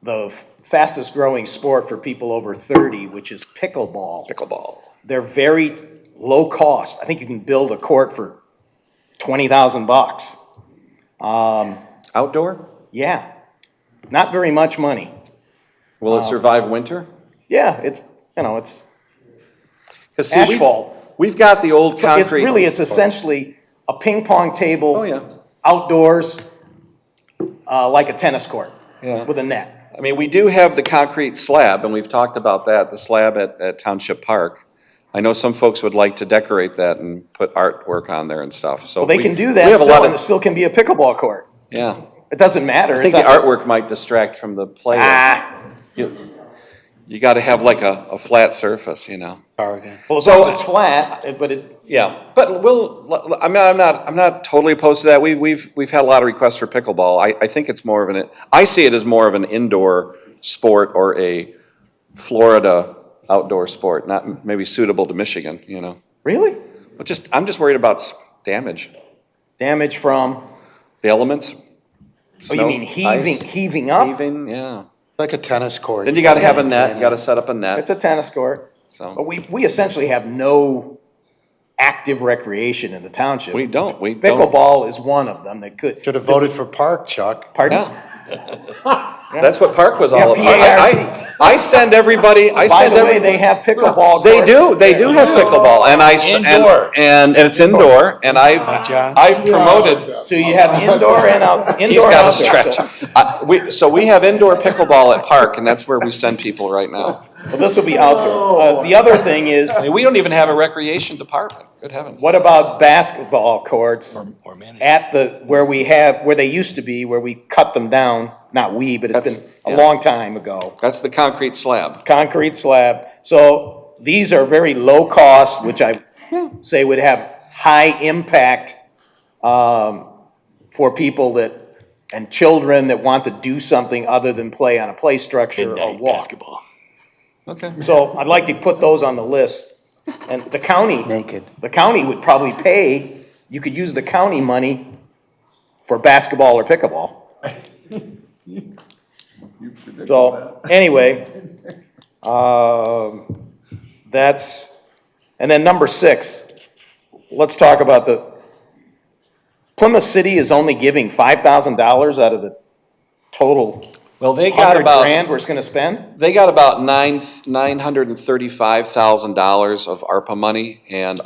Speaker 5: the fastest growing sport for people over 30, which is pickleball.
Speaker 1: Pickleball.
Speaker 5: They're very low cost. I think you can build a court for $20,000.
Speaker 1: Outdoor?
Speaker 5: Yeah, not very much money.
Speaker 1: Will it survive winter?
Speaker 5: Yeah, it's
Speaker 1: 'Cause see,
Speaker 5: asphalt.
Speaker 1: We've got the old
Speaker 5: So
Speaker 1: concrete.
Speaker 5: it's essentially a ping pong table.
Speaker 1: Oh, yeah.
Speaker 5: Outdoors, like a tennis court.
Speaker 1: Yeah.
Speaker 5: With a net.
Speaker 1: I mean, we do have the concrete slab, and we've talked about that, the slab at Township Park. I know some folks would like to decorate that and put artwork on there and stuff, so.
Speaker 5: Well, they can do
Speaker 1: we
Speaker 5: that
Speaker 1: have a lot
Speaker 5: still, and it
Speaker 1: of.
Speaker 5: still can be a pickleball court.
Speaker 1: Yeah.
Speaker 5: It doesn't matter.
Speaker 1: I think the artwork might distract from the play. You gotta have like a flat surface,
Speaker 5: Well, as long as it's flat, but it.
Speaker 1: Yeah, but I'm not totally opposed to that. We've had a lot of requests for pickleball. I think it's more of I see it as more of an indoor sport or a Florida outdoor sport, not maybe suitable to Michigan,
Speaker 5: Really?
Speaker 1: But I'm just worried about damage.
Speaker 5: Damage from?
Speaker 1: The elements.
Speaker 5: Oh, you mean heaving up?
Speaker 1: Heaving, yeah.
Speaker 3: Like a tennis court.
Speaker 1: Then you gotta have a net, you gotta set up a net.
Speaker 5: It's a tennis court.
Speaker 1: So.
Speaker 5: But we essentially have no active recreation in the township.
Speaker 1: We don't.
Speaker 5: Pickleball is one of them that could.
Speaker 3: Should have voted for Park, Chuck.
Speaker 5: Pardon?
Speaker 1: Yeah. That's what Park was all about.
Speaker 5: PARC.
Speaker 1: I send everybody, I
Speaker 5: By
Speaker 1: send
Speaker 5: the way,
Speaker 1: everybody.
Speaker 5: they have pickleball
Speaker 1: They
Speaker 5: courts.
Speaker 1: do have pickleball, and
Speaker 2: Indoor.
Speaker 1: and it's indoor, and I've promoted.
Speaker 5: So you have indoor and out,
Speaker 1: He's
Speaker 5: indoor and
Speaker 1: got a
Speaker 5: outdoor.
Speaker 1: stretch. So we have indoor pickleball at Park, and that's where we send people right now.
Speaker 5: Well, this will be outdoor. The other thing is,
Speaker 1: I mean, we don't even have a recreation department, good heavens.
Speaker 5: what about basketball courts
Speaker 2: Or manage.
Speaker 5: at where they used to be, where we cut them down? Not we, but it's been a
Speaker 1: yeah.
Speaker 5: long time ago.
Speaker 1: That's the concrete slab.
Speaker 5: Concrete slab. So these are very low cost, which I say would have high impact for people and children that want to do something other than play on a play structure or
Speaker 2: Midnight
Speaker 5: walk.
Speaker 2: basketball.
Speaker 1: Okay.
Speaker 5: So I'd like to put those on the list. And the county.
Speaker 3: Naked.
Speaker 5: The county would probably pay, you could use the county money for basketball or pickleball. So, anyway, and then number 6, let's talk about Plymouth City is only giving $5,000 out of the total
Speaker 1: Well, they got about
Speaker 5: $100,000 we're gonna spend?
Speaker 1: They got about $935,000 of ARPA money, and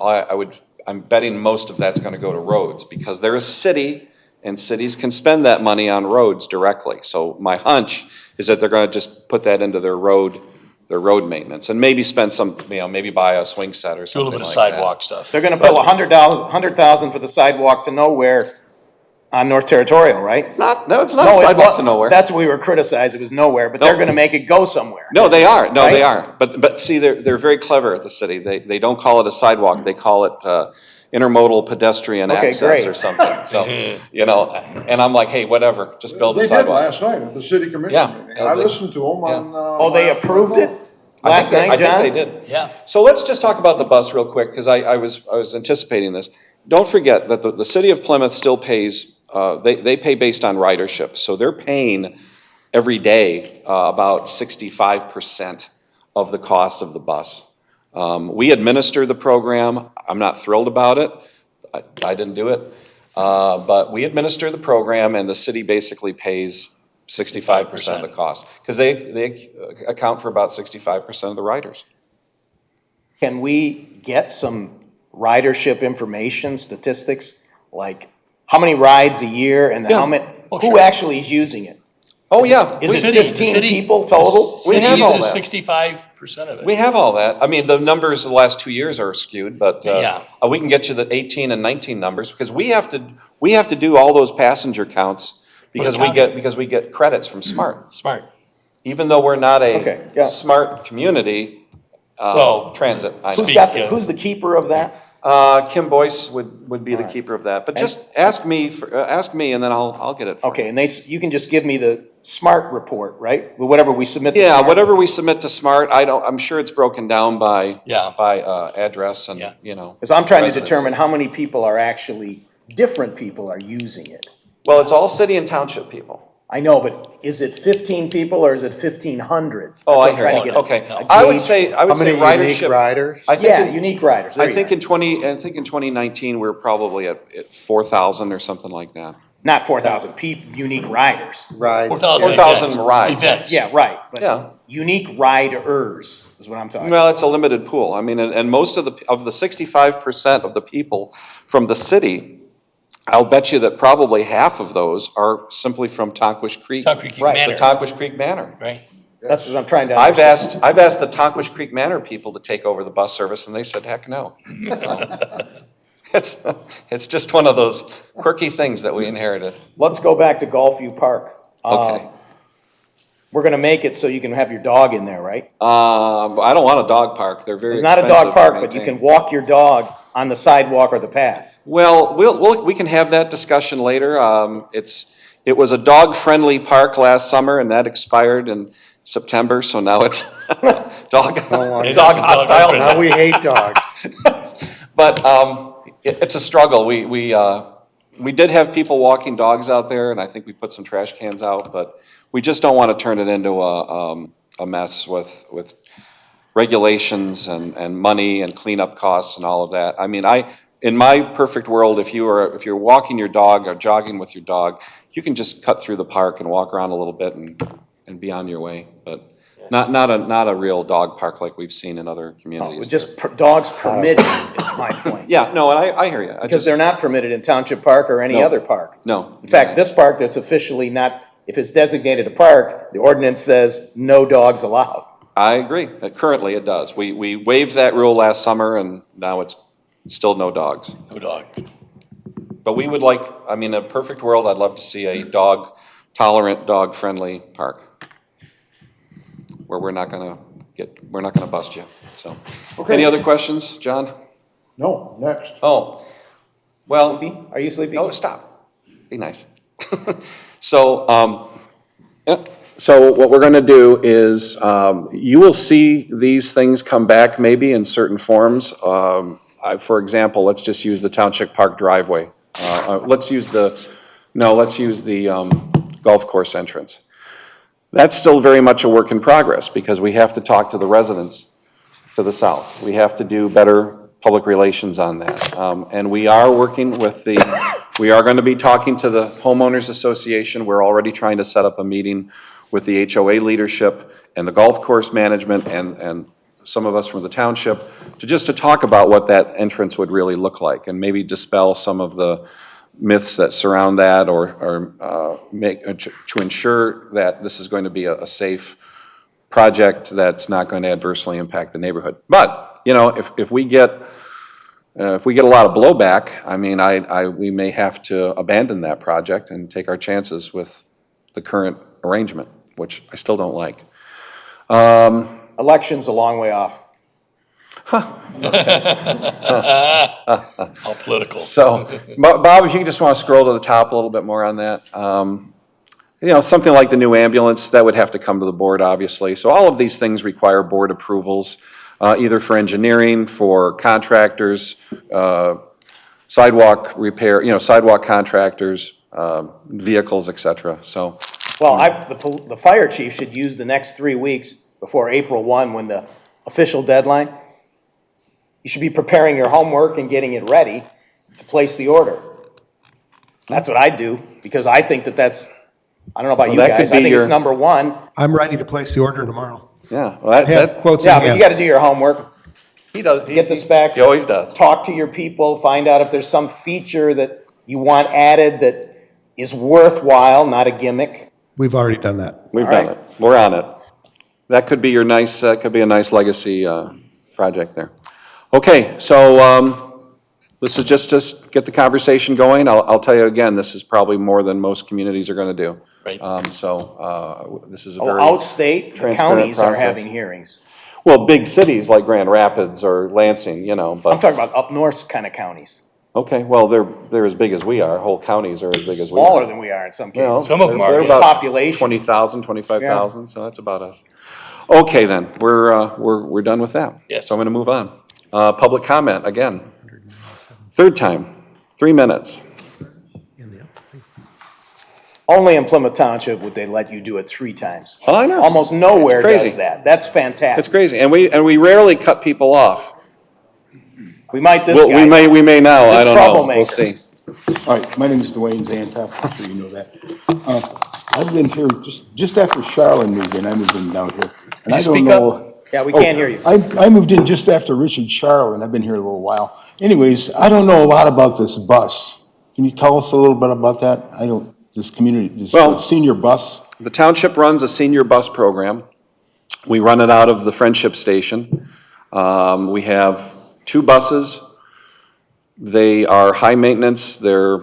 Speaker 1: I'm betting most of that's gonna go to roads, because they're a city, and cities can spend that money on roads directly. So my hunch is that they're gonna just put that into their road maintenance, and maybe spend some, maybe buy a swing set or
Speaker 2: Do a
Speaker 1: something
Speaker 2: little bit of
Speaker 1: like
Speaker 2: sidewalk stuff.
Speaker 5: They're gonna bill $100,000 for the sidewalk to nowhere on North Territorial, right?
Speaker 1: It's not a sidewalk to nowhere.
Speaker 5: That's what we were criticized, it was nowhere, but they're gonna make it go somewhere.
Speaker 1: No, they are. No, they
Speaker 5: Right?
Speaker 1: are. But see, they're very clever at the city. They don't call it a sidewalk. They call it intermodal pedestrian
Speaker 5: Okay,
Speaker 1: access
Speaker 5: great.
Speaker 1: or something. So, and I'm like, hey, whatever, just build the
Speaker 13: They did
Speaker 1: sidewalk.
Speaker 13: last night at the city commission
Speaker 1: Yeah.
Speaker 13: meeting. I listened to them on.
Speaker 5: Oh, they approved it last night, John?
Speaker 1: I think they did.
Speaker 2: Yeah.
Speaker 1: So let's just talk about the bus real quick, because I was anticipating this. Don't forget that the city of Plymouth still pays, they pay based on ridership. So they're paying every day about 65% of the cost of the bus. We administer the program. I'm not thrilled about it. I didn't do it. But we administer the program, and the city basically pays 65% of the cost, because they account for about 65% of the riders.
Speaker 5: Can we get some ridership information, statistics, like how many rides a year and
Speaker 1: Yeah.
Speaker 5: how many,
Speaker 2: Oh,
Speaker 5: who
Speaker 2: sure.
Speaker 5: actually is using it?
Speaker 1: Oh, yeah.
Speaker 5: Is it
Speaker 2: City- the
Speaker 5: 15
Speaker 2: city-
Speaker 5: people total?
Speaker 2: The city
Speaker 1: have all
Speaker 2: uses
Speaker 1: that.
Speaker 2: 65% of it.
Speaker 1: We have all that. I mean, the numbers the last 2 years are skewed, but
Speaker 2: Yeah.
Speaker 1: we can get you the 18 and 19 numbers, because we have to do all those passenger counts because we get credits from SMART.
Speaker 2: Smart.
Speaker 1: Even though we're not
Speaker 5: Okay, yeah.
Speaker 1: a SMART community,
Speaker 2: Well,
Speaker 1: transit, I know.
Speaker 5: Who's the keeper of that?
Speaker 1: Kim Boyce would be the keeper of that, but just ask me, and then I'll get it. for you.
Speaker 5: Okay, and you can just give me the SMART report, right? Whatever we submit to
Speaker 1: Yeah,
Speaker 5: SMART.
Speaker 1: whatever we submit to SMART, I'm sure it's broken down by
Speaker 2: Yeah.
Speaker 1: address and,
Speaker 2: Yeah.
Speaker 5: Because I'm trying to
Speaker 1: residency.
Speaker 5: determine how many people are actually, different people are using it.
Speaker 1: Well, it's all city and township people.
Speaker 5: I know, but is it 15 people or is it 1,500?
Speaker 1: Oh, I
Speaker 5: That's what I'm
Speaker 1: hear
Speaker 5: trying
Speaker 1: you.
Speaker 5: to get
Speaker 1: Okay.
Speaker 5: a
Speaker 1: I would
Speaker 5: gauge.
Speaker 1: say
Speaker 3: How many unique
Speaker 1: ridership.
Speaker 3: riders?
Speaker 1: I think
Speaker 5: Yeah,
Speaker 1: in-
Speaker 5: unique riders. There
Speaker 1: I
Speaker 5: you
Speaker 1: think
Speaker 5: go.
Speaker 1: in 2019, we're probably at 4,000 or something like that.
Speaker 5: Not 4,000 unique riders.
Speaker 3: Rides.
Speaker 2: 4,000
Speaker 1: 4,000 rides.
Speaker 2: Events.
Speaker 5: Yeah, right.
Speaker 1: Yeah.
Speaker 5: But unique riders is what I'm talking about.
Speaker 1: Well, it's a limited pool. I mean, and most of the 65% of the people from the city, I'll bet you that probably half of those are simply from Tonquish Creek.
Speaker 2: Tonquish Creek
Speaker 5: Right,
Speaker 2: Manor.
Speaker 1: The Tonquish Creek Manor.
Speaker 2: Right.
Speaker 5: That's what I'm trying to
Speaker 1: I've
Speaker 5: understand.
Speaker 1: asked the Tonquish Creek Manor people to take over the bus service, and they said, heck no. So, it's just one of those quirky things that we inherited.
Speaker 5: Let's go back to Gulfview Park.
Speaker 1: Okay.
Speaker 5: We're gonna make it so you can have your dog in there, right?
Speaker 1: I don't want a dog park. They're very
Speaker 5: It's not a
Speaker 1: expensive
Speaker 5: dog
Speaker 1: to
Speaker 5: park, but you
Speaker 1: maintain.
Speaker 5: can walk your dog on the sidewalk or the paths.
Speaker 1: Well, we can have that discussion later. It was a dog-friendly park last summer, and that expired in September, so now it's dog hostile.
Speaker 3: Now we hate dogs.
Speaker 1: But it's a struggle. We did have people walking dogs out there, and I think we put some trash cans out, but we just don't want to turn it into a mess with regulations and money and cleanup costs and all of that. I mean, in my perfect world, if you're walking your dog or jogging with your dog, you can just cut through the park and walk around a little bit and be on your way. But Not a real dog park like we've seen in other communities.
Speaker 5: Just dogs permitted is my point.
Speaker 1: Yeah, no, and I hear you.
Speaker 5: Because they're not permitted in Township Park or any
Speaker 1: No.
Speaker 5: other park.
Speaker 1: No.
Speaker 5: In fact, this park that's officially not, if it's designated a park, the ordinance says no dogs allowed.
Speaker 1: I agree. Currently, it does. We waived that rule last summer, and now it's still no dogs.
Speaker 2: No dog.
Speaker 1: But we would like, I mean, in a perfect world, I'd love to see a dog-tolerant, dog-friendly park where we're not gonna bust you, so.
Speaker 13: Okay.
Speaker 1: Any other questions, John?
Speaker 13: No, next.
Speaker 1: Oh, well.
Speaker 5: Sleepy? Are you sleepy?
Speaker 1: No, stop. Be nice. So, so what we're gonna do is, you will see these things come back maybe in certain forms. For example, let's just use the Township Park driveway. Let's use the golf course entrance. That's still very much a work in progress because we have to talk to the residents to the south. We have to do better public relations on that. And we are working with we are going to be talking to the homeowners association. We're already trying to set up a meeting with the HOA leadership and the golf course management and some of us from the township to talk about what that entrance would really look like and maybe dispel some of the myths that surround that or to ensure that this is going to be a safe project that's not going to adversely impact the neighborhood. But, you know, if we get a lot of blowback, I mean, we may have to abandon that project and take our chances with the current arrangement, which I still don't like.
Speaker 5: Election's a long way off.
Speaker 2: All political.
Speaker 1: So, Bob, if you just want to scroll to the top a little bit more on that. You know, something like the new ambulance, that would have to come to the board, obviously. So all of these things require board approvals, either for engineering, for contractors, sidewalk repair, you know, sidewalk contractors, vehicles, et cetera, so.
Speaker 5: Well, the fire chief should use the next 3 weeks before April 1, when the official deadline. You should be preparing your homework and getting it ready to place the order. That's what I do, because I think that's, I don't know about you
Speaker 1: that could
Speaker 5: guys, I
Speaker 1: be
Speaker 5: think
Speaker 1: your-
Speaker 5: it's number one.
Speaker 12: I'm ready to place the order tomorrow.
Speaker 1: Yeah, well,
Speaker 12: I have quotes in
Speaker 5: Yeah, but you
Speaker 12: hand.
Speaker 5: gotta do your homework,
Speaker 1: he does.
Speaker 5: get the specs.
Speaker 1: He always does.
Speaker 5: Talk to your people, find out if there's some feature that you want added that is worthwhile, not a gimmick.
Speaker 12: We've already done that.
Speaker 1: We've
Speaker 5: All
Speaker 1: done
Speaker 5: right.
Speaker 1: it. We're on it. That could be your nice, could be a nice legacy project there. Okay, so this is just to get the conversation going. I'll tell you again, this is probably more than most communities are going to do.
Speaker 2: Right.
Speaker 1: So this is a very
Speaker 5: Outstate, the
Speaker 1: transparent
Speaker 5: counties are
Speaker 1: process.
Speaker 5: having hearings.
Speaker 1: Well, big cities like Grand Rapids or Lansing, you know,
Speaker 5: I'm
Speaker 1: but,
Speaker 5: talking about up north kind of counties,
Speaker 1: okay, well, they're as big as we are. Whole counties are as big as we are.
Speaker 5: smaller than we are in some
Speaker 1: Well,
Speaker 5: cases.
Speaker 2: Some of them are,
Speaker 1: they're
Speaker 2: yeah.
Speaker 1: about
Speaker 5: Population.
Speaker 1: 20,000, 25,000, so that's about us. Okay, then, we're done with that.
Speaker 2: Yes.
Speaker 1: So I'm gonna move on. Public comment, again. Third time, 3 minutes.
Speaker 5: Only in Plymouth Township would they let you do it 3 times.
Speaker 1: Oh, I know.
Speaker 5: Almost nowhere
Speaker 1: It's crazy.
Speaker 5: does that. That's fantastic.
Speaker 1: It's crazy, and we rarely cut people off.
Speaker 5: We might this
Speaker 1: Well,
Speaker 5: guy.
Speaker 1: we may now, I
Speaker 5: This
Speaker 1: don't know,
Speaker 5: troublemaker.
Speaker 1: we'll see.
Speaker 14: All right, my name is Dwayne Zantoff, I'm sure you know that. I lived in here just after Charlotte moved in, I moved in down here. And I don't
Speaker 5: speak
Speaker 14: know.
Speaker 5: up? Yeah, we can't hear you.
Speaker 14: I moved in just after Richard Charlotte, and I've been here a little while. Anyways, I don't know a lot about this bus. Can you tell us a little bit about that? This community, this
Speaker 1: Well-
Speaker 14: senior bus?
Speaker 1: The township runs a senior bus program. We run it out of the Friendship Station. We have 2 buses. They are high maintenance. Their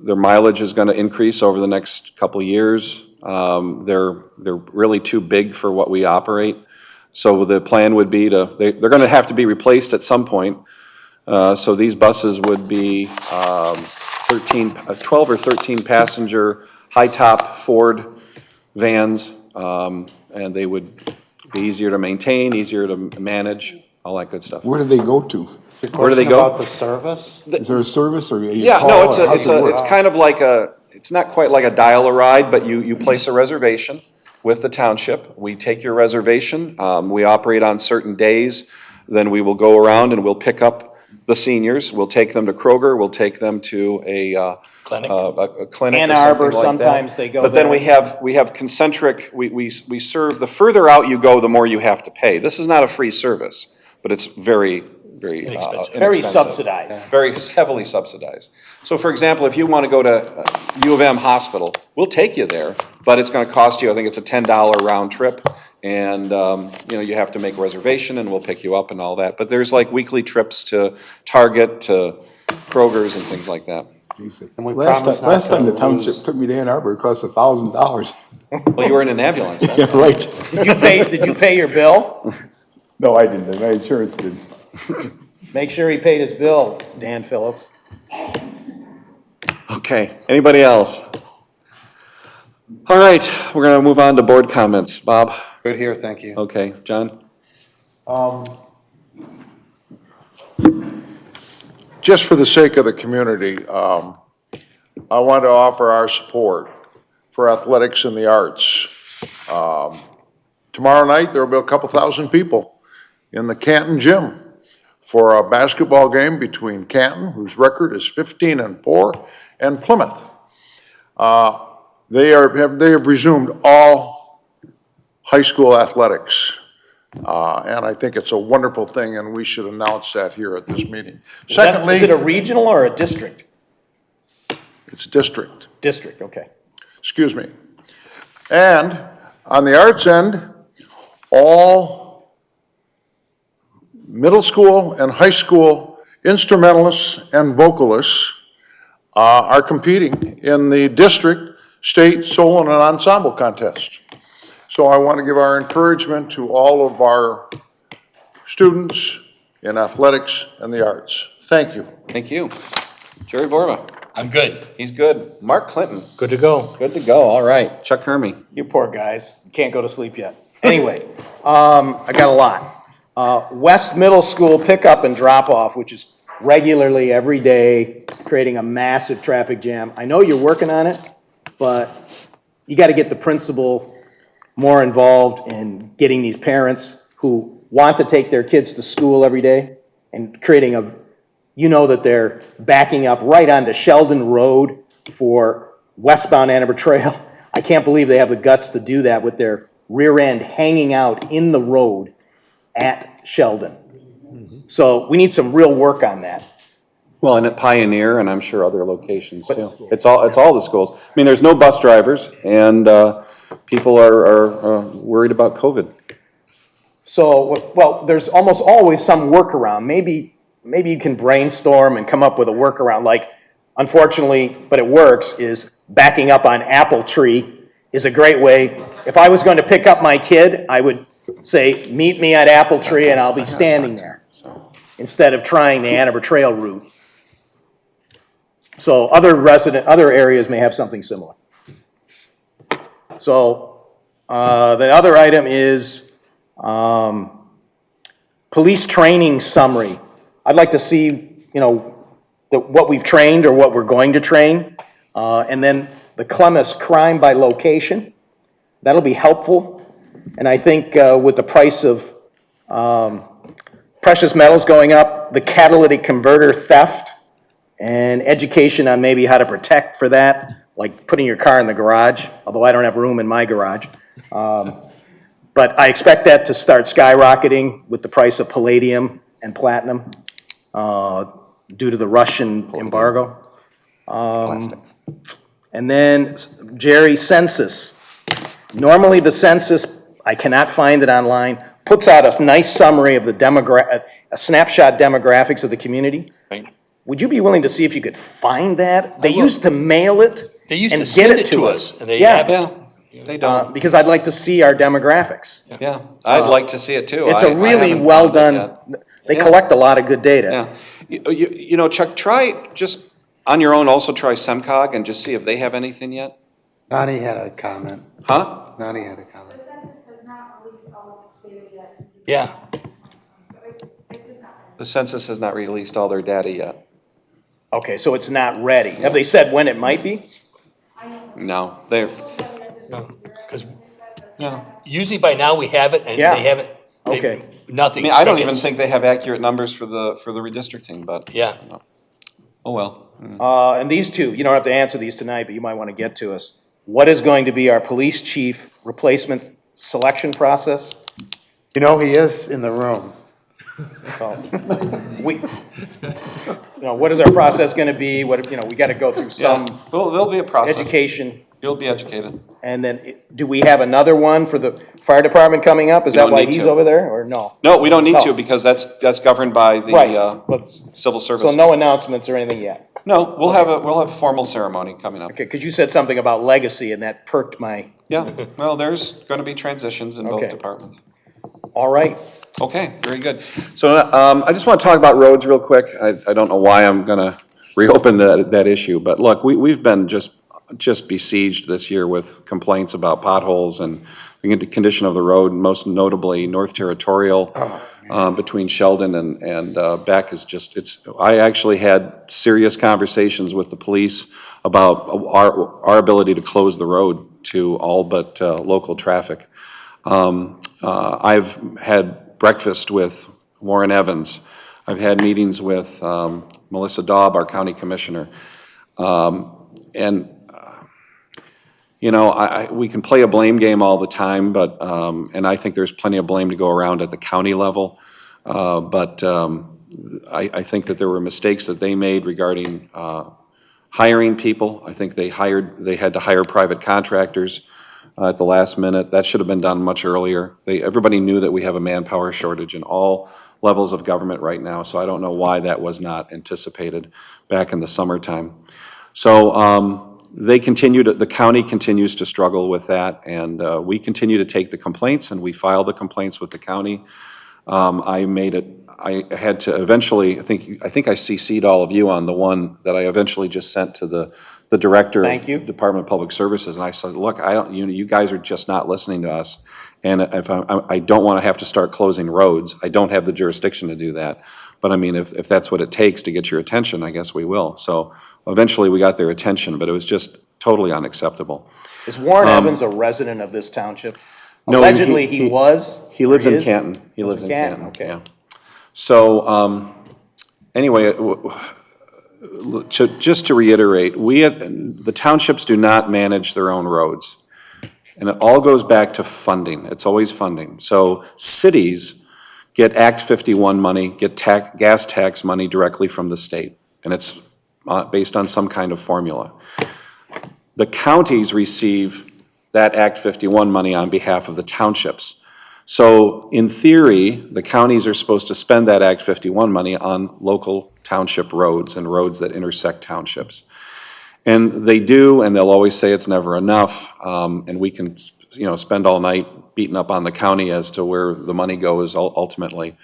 Speaker 1: mileage is gonna increase over the next couple of years. They're really too big for what we operate. So the plan would be they're gonna have to be replaced at some point. So these buses would be 12 or 13 passenger, high-top Ford vans, and they would be easier to maintain, easier to manage, all that good stuff.
Speaker 14: Where do they go to?
Speaker 1: Where do they
Speaker 3: Question
Speaker 1: go?
Speaker 3: About the service?
Speaker 14: Is there a service or you
Speaker 1: Yeah,
Speaker 14: call,
Speaker 1: no,
Speaker 14: or how's it work?
Speaker 1: it's kind of like it's not quite like a dial-a-ride, but you place a reservation with the township. We take your reservation, we operate on certain days, then we will go around and we'll pick up the seniors. We'll take them to Kroger, we'll take them to a
Speaker 2: Clinic.
Speaker 1: a clinic
Speaker 5: Ann
Speaker 1: or
Speaker 5: Arbor,
Speaker 1: something like that.
Speaker 5: sometimes they go
Speaker 1: But then
Speaker 5: there.
Speaker 1: we have concentric, we serve, the further out you go, the more you have to pay. This is not a free service, but it's very, very
Speaker 2: Inexpensive.
Speaker 5: Very
Speaker 1: inexpensive.
Speaker 5: subsidized.
Speaker 1: Very heavily subsidized. So for example, if you want to go to U of M Hospital, we'll take you there, but it's going to cost you, I think it's a $10 round trip. And, you know, you have to make a reservation and we'll pick you up and all that. But there's like weekly trips to Target, to Kroger's and things like that.
Speaker 3: we
Speaker 14: Last
Speaker 3: promise
Speaker 14: time,
Speaker 3: not
Speaker 14: last time
Speaker 3: to
Speaker 14: the township
Speaker 3: lose-
Speaker 14: took me to Ann Arbor, it cost $1,000.
Speaker 1: Well, you were in an ambulance.
Speaker 14: Yeah, right.
Speaker 5: Did you pay your bill?
Speaker 14: No, I didn't, my insurance did.
Speaker 5: Make sure he paid his bill, Dan Phillips.
Speaker 1: Okay, anybody else? All right, we're going to move on to board comments. Bob?
Speaker 3: Good here, thank you.
Speaker 1: Okay, John?
Speaker 13: Just for the sake of the community, I want to offer our support for athletics and the arts. Tomorrow night, there will be a couple thousand people in the Canton gym for a basketball game between Canton, whose record is 15-4, and Plymouth. They have resumed all high school athletics. And I think it's a wonderful thing, and we should announce that here at this meeting. Secondly,
Speaker 5: Is it a regional or a district?
Speaker 13: it's district,
Speaker 5: District, okay.
Speaker 13: excuse me. And on the arts end, all middle school and high school instrumentalists and vocalists are competing in the district, state, solo, and ensemble contest. So I want to give our encouragement to all of our students in athletics and the arts. Thank you.
Speaker 1: Thank you. Jerry Borba?
Speaker 2: I'm good.
Speaker 1: He's good. Mark Clinton?
Speaker 2: Good to go.
Speaker 1: Good to go, all right. Chuck Hermy?
Speaker 5: You poor guys, can't go to sleep yet. Anyway, I got a lot. West Middle School pickup and drop-off, which is regularly every day, creating a massive traffic jam. I know you're working on it, but you got to get the principal more involved in getting these parents who want to take their kids to school every day and creating a, you know that they're backing up right onto Sheldon Road for westbound Ann Arbor Trail. I can't believe they have the guts to do that with their rear end hanging out in the road at Sheldon. So we need some real work on that.
Speaker 1: Well, and at Pioneer, and I'm sure other locations too. It's all the schools. I mean, there's no bus drivers, and people are worried about COVID.
Speaker 5: So, well, there's almost always some workaround. Maybe you can brainstorm and come up with a workaround, like, unfortunately, but it works, is backing up on Apple Tree is a great way. If I was going to pick up my kid, I would say, meet me at Apple Tree and I'll be standing there, instead of trying the Ann Arbor Trail route. So other areas may have something similar. So, the other item is, police training summary. I'd like to see, you know, what we've trained or what we're going to train. And then the Clemmis crime by location. That'll be helpful. And I think with the price of precious metals going up, the catalytic converter theft, and education on maybe how to protect for that, like putting your car in the garage, although I don't have room in my garage. But I expect that to start skyrocketing with the price of palladium and platinum due to the Russian embargo. And then, Jerry, census. Normally, the census, I cannot find it online, puts out a nice summary of the a snapshot demographics of the community.
Speaker 2: Right.
Speaker 5: Would you be willing to see if you could find that? They used to mail it
Speaker 2: They used
Speaker 5: and
Speaker 2: to
Speaker 5: get
Speaker 2: send
Speaker 5: it to us.
Speaker 2: and they
Speaker 5: Yeah.
Speaker 2: haven't.
Speaker 1: Yeah, they don't.
Speaker 5: Because I'd like to see our demographics.
Speaker 1: Yeah, I'd like to see it too.
Speaker 5: It's
Speaker 1: I
Speaker 5: a really
Speaker 1: haven't
Speaker 5: well
Speaker 1: found it yet.
Speaker 5: done, they
Speaker 1: Yeah.
Speaker 5: collect a lot of good data.
Speaker 1: Yeah. You know, Chuck, try just on your own, also try SEMCOG and just see if they have anything yet.
Speaker 3: Nani had a comment.
Speaker 1: Huh?
Speaker 3: Nani had a comment.
Speaker 2: Yeah.
Speaker 1: The census has not released all their data yet.
Speaker 5: Okay, so it's not ready. Have they said when it might be?
Speaker 1: No, they're,
Speaker 2: Because usually by now we have it, and
Speaker 5: Yeah.
Speaker 2: they haven't
Speaker 5: Okay.
Speaker 1: I
Speaker 2: Nothing.
Speaker 1: mean, I don't even
Speaker 2: crickets.
Speaker 1: think they have accurate numbers for the redistricting, but.
Speaker 2: Yeah.
Speaker 1: Oh, well.
Speaker 5: And these two, you don't have to answer these tonight, but you might want to get to us. What is going to be our police chief replacement selection process?
Speaker 3: You know, he is in the room.
Speaker 5: What is our process going to be? What, we got to go through some
Speaker 1: Well, there'll be a process.
Speaker 5: education.
Speaker 1: You'll be educated.
Speaker 5: And then, do we have another one for the fire department coming up? Is
Speaker 1: We
Speaker 5: that
Speaker 1: don't
Speaker 5: why
Speaker 1: need
Speaker 5: he's
Speaker 1: to.
Speaker 5: over there, or no?
Speaker 1: No, we don't need
Speaker 5: No.
Speaker 1: to because that's governed by the
Speaker 5: Right, but-
Speaker 1: civil service.
Speaker 5: So no announcements or anything yet?
Speaker 1: No, we'll have a formal ceremony coming up.
Speaker 5: Okay, because you said something about legacy, and that perked my,
Speaker 1: Yeah, well, there's going to be transitions in both
Speaker 5: Okay.
Speaker 1: departments.
Speaker 5: all right.
Speaker 1: Okay, very good. So I just want to talk about roads real quick. I don't know why I'm going to reopen that issue, but look, we've been just besieged this year with complaints about potholes and the condition of the road, most notably North Territorial between Sheldon and Beck is just, I actually had serious conversations with the police about our ability to close the road to all but local traffic. I've had breakfast with Warren Evans. I've had meetings with Melissa Daub, our county commissioner. We can play a blame game all the time, but, and I think there's plenty of blame to go around at the county level. But I think that there were mistakes that they made regarding hiring people. I think they had to hire private contractors at the last minute. That should have been done much earlier. Everybody knew that we have a manpower shortage in all levels of government right now, so I don't know why that was not anticipated back in the summertime. So the county continues to struggle with that, and we continue to take the complaints, and we file the complaints with the county. I had to eventually, I think I CC'd all of you on the one that I eventually just sent to the director
Speaker 5: Thank you.
Speaker 1: of Department of Public Services, and I said, look, you guys are just not listening to us, and if I don't want to have to start closing roads. I don't have the jurisdiction to do that, but I mean, if that's what it takes to get your attention, I guess we will. So eventually we got their attention, but it was just totally unacceptable.
Speaker 5: Is Warren Evans a resident of this township?
Speaker 1: No,
Speaker 5: Allegedly, he was?
Speaker 1: He lives
Speaker 5: or
Speaker 1: in
Speaker 5: is?
Speaker 1: Canton. He lives in Canton,
Speaker 5: okay.
Speaker 1: yeah. So, anyway, just to reiterate, the townships do not manage their own roads. And it all goes back to funding. It's always funding. So cities get Act 51 money, get gas tax money directly from the state. And it's based on some kind of formula. The counties receive that Act 51 money on behalf of the townships. So in theory, the counties are supposed to spend that Act 51 money on local township roads and roads that intersect townships. And they do, and they'll always say it's never enough, and we can, spend all night beating up on the county as to where the money goes ultimately.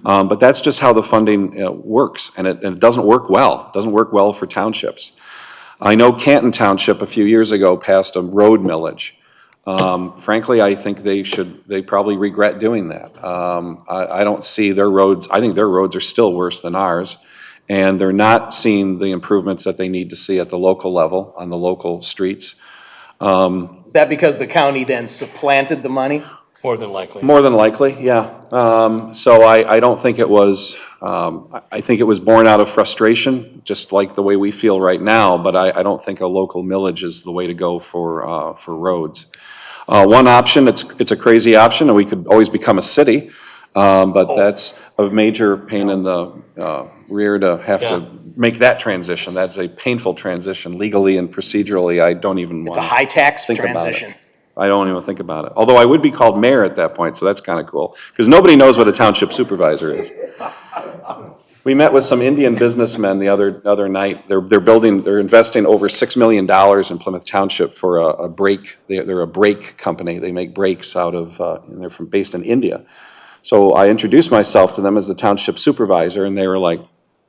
Speaker 1: But that's just how the funding works, and it doesn't work well. It doesn't work well for townships. I know Canton Township a few years ago passed a road millage. Frankly, I think they probably regret doing that. I don't see their roads, I think their roads are still worse than ours, and they're not seeing the improvements that they need to see at the local level, on the local streets.
Speaker 5: Is that because the county then supplanted the money?
Speaker 2: More than likely.
Speaker 1: More than likely, yeah. So I don't think it was, I think it was born out of frustration, just like the way we feel right now, but I don't think a local millage is the way to go for roads. One option, it's a crazy option, and we could always become a city, but that's a major pain in the rear to have to make that transition. That's a painful transition legally and procedurally. I don't even want
Speaker 5: It's a
Speaker 1: to
Speaker 5: high-tax
Speaker 1: think about it.
Speaker 5: transition.
Speaker 1: I don't even think about it. Although I would be called mayor at that point, so that's kind of cool. Because nobody knows what a township supervisor is. We met with some Indian businessmen the other night. They're investing over $6 million in Plymouth Township for a brake. They're a brake company. They make brakes out of, and they're based in India. So I introduced myself to them as the township supervisor, and they were like,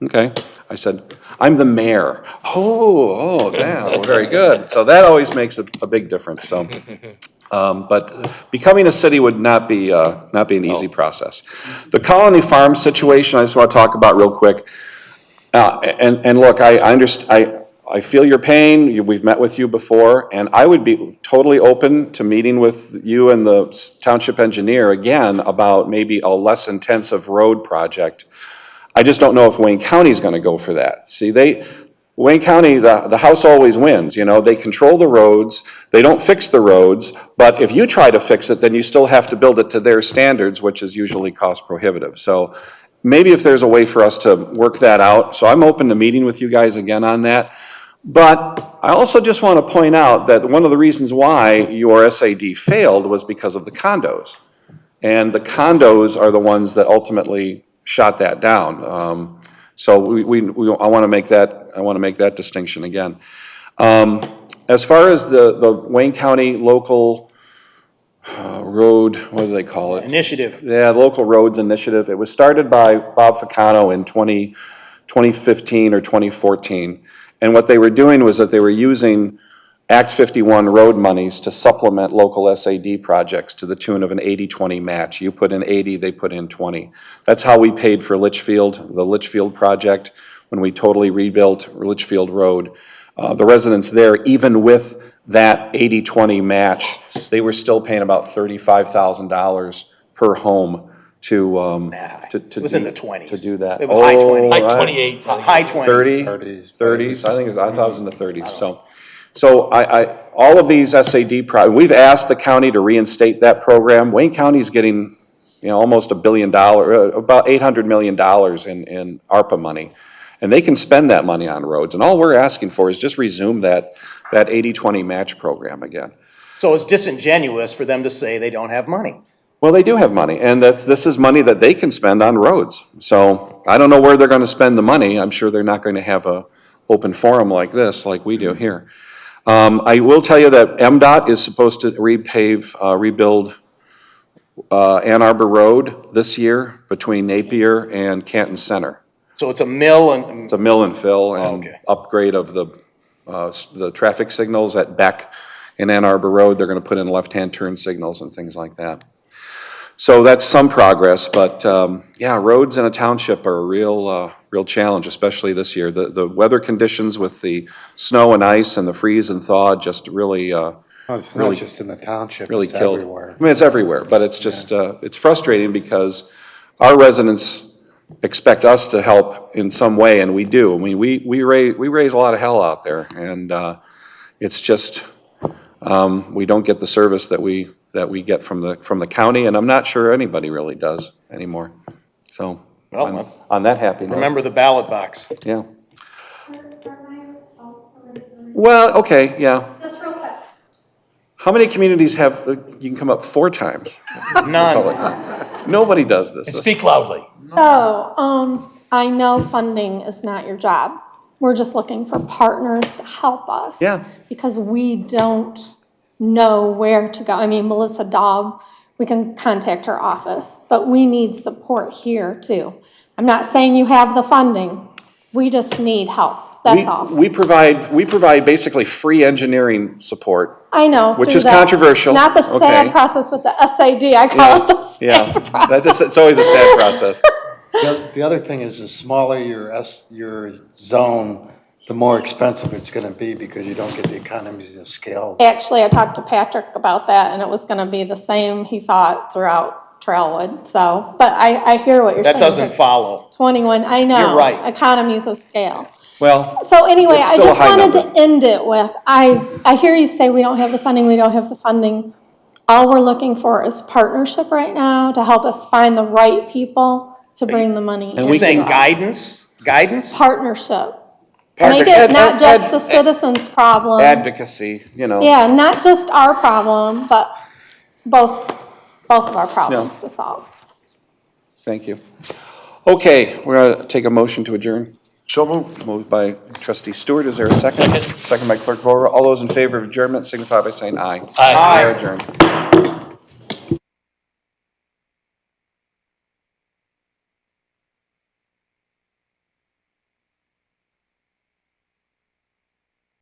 Speaker 1: okay. I said, I'm the mayor. Oh, yeah, very good. So that always makes a big difference. So, but becoming a city would not be an easy process. The Colony Farm situation, I just want to talk about real quick. And look, I understand. I feel your pain, we've met with you before, and I would be totally open to meeting with you and the township engineer again about maybe a less intensive road project. I just don't know if Wayne County's gonna go for that. See, Wayne County, the House always wins, you know, they control the roads, they don't fix the roads, but if you try to fix it, then you still have to build it to their standards, which is usually cost prohibitive. So maybe if there's a way for us to work that out, so I'm open to meeting with you guys again on that. But I also just want to point out that one of the reasons why your SAD failed was because of the condos. And the condos are the ones that ultimately shot that down. So I want to make that distinction again. As far as the Wayne County local road, what do they call it?
Speaker 5: Initiative.
Speaker 1: Yeah, local roads initiative. It was started by Bob Ficano in 2015 or 2014. And what they were doing was that they were using Act 51 road monies to supplement local SAD projects to the tune of an 80-20 match. You put in 80, they put in 20. That's how we paid for Litchfield, the Litchfield project, when we totally rebuilt Litchfield Road. The residents there, even with that 80-20 match, they were still paying about $35,000 per home to
Speaker 5: It was in the 20s.
Speaker 1: to do that.
Speaker 5: It was high 20s.
Speaker 2: High 28.
Speaker 5: High 20s.
Speaker 1: 30s, I thought it was in the 30s, so all of these SAD we've asked the county to reinstate that program. Wayne County's getting, you know, almost $1 billion, about $800 million in ARPA money. And they can spend that money on roads, and all we're asking for is just resume that 80-20 match program again.
Speaker 5: So it's disingenuous for them to say they don't have money.
Speaker 1: Well, they do have money, and this is money that they can spend on roads. So I don't know where they're gonna spend the money. I'm sure they're not going to have a open forum like this, like we do here. I will tell you that MDOT is supposed to rebuild Ann Arbor Road this year between Napier and Canton Center.
Speaker 5: So it's a mill and.
Speaker 1: It's a mill and fill and
Speaker 5: Okay.
Speaker 1: upgrade of the traffic signals at Beck and Ann Arbor Road. They're gonna put in left-hand turn signals and things like that. So that's some progress, but yeah, roads in a township are a real challenge, especially this year. The weather conditions with the snow and ice and the freeze and thaw just really,
Speaker 3: It's
Speaker 1: really-
Speaker 3: not just in the township,
Speaker 1: really
Speaker 3: it's
Speaker 1: killed.
Speaker 3: everywhere.
Speaker 1: I mean, it's everywhere, but it's just, it's frustrating because our residents expect us to help in some way, and we do. I mean, we raise a lot of hell out there, and it's just, we don't get the service that we get from the county, and I'm not sure anybody really does anymore. So,
Speaker 5: Well,
Speaker 1: on that happy note.
Speaker 5: remember the ballot box.
Speaker 1: Yeah. Well, okay, yeah.
Speaker 7: Just real quick.
Speaker 1: How many communities have, you can come up 4 times?
Speaker 5: None.
Speaker 1: Nobody does this.
Speaker 2: And speak loudly.
Speaker 7: So, I know funding is not your job. We're just looking for partners to help us.
Speaker 1: Yeah.
Speaker 7: Because we don't know where to go. I mean, Melissa Daub, we can contact her office, but we need support here too. I'm not saying you have the funding, we just need help, that's all.
Speaker 1: We provide basically free engineering support.
Speaker 7: I know.
Speaker 1: Which
Speaker 7: through
Speaker 1: is
Speaker 7: the-
Speaker 1: controversial,
Speaker 7: Not the sad
Speaker 1: okay.
Speaker 7: process with the SAD, I call it the sad
Speaker 1: Yeah,
Speaker 7: process.
Speaker 1: it's always a sad process.
Speaker 3: The other thing is, the smaller your zone, the more expensive it's gonna be because you don't get the economies of scale.
Speaker 7: Actually, I talked to Patrick about that, and it was gonna be the same, he thought, throughout Trailwood, so, but I hear what you're saying.
Speaker 5: That doesn't
Speaker 7: because
Speaker 5: follow.
Speaker 7: 21, I know.
Speaker 5: You're right.
Speaker 7: Economies of scale.
Speaker 1: Well,
Speaker 7: So anyway,
Speaker 1: It's
Speaker 7: I
Speaker 1: still a
Speaker 7: just
Speaker 1: high
Speaker 7: wanted
Speaker 1: number.
Speaker 7: to end it with, I hear you say we don't have the funding. All we're looking for is partnership right now to help us find the right people to bring the money in.
Speaker 5: You're saying
Speaker 7: to us.
Speaker 5: guidance? Guidance?
Speaker 7: Partnership.
Speaker 1: Partner-
Speaker 7: Make it not
Speaker 1: ad-
Speaker 7: just
Speaker 1: ad-
Speaker 7: the citizens' problem.
Speaker 1: Advocacy, you know.
Speaker 7: Yeah, not just our problem, but both of our problems to solve.
Speaker 1: Thank you. Okay, we're gonna take a motion to adjourn.
Speaker 13: So moved.
Speaker 1: Moved by trustee Stewart, is there a second? Second by clerk Voger. All those in favor of adjournment signify by saying aye.
Speaker 2: Aye.
Speaker 1: We are adjourned.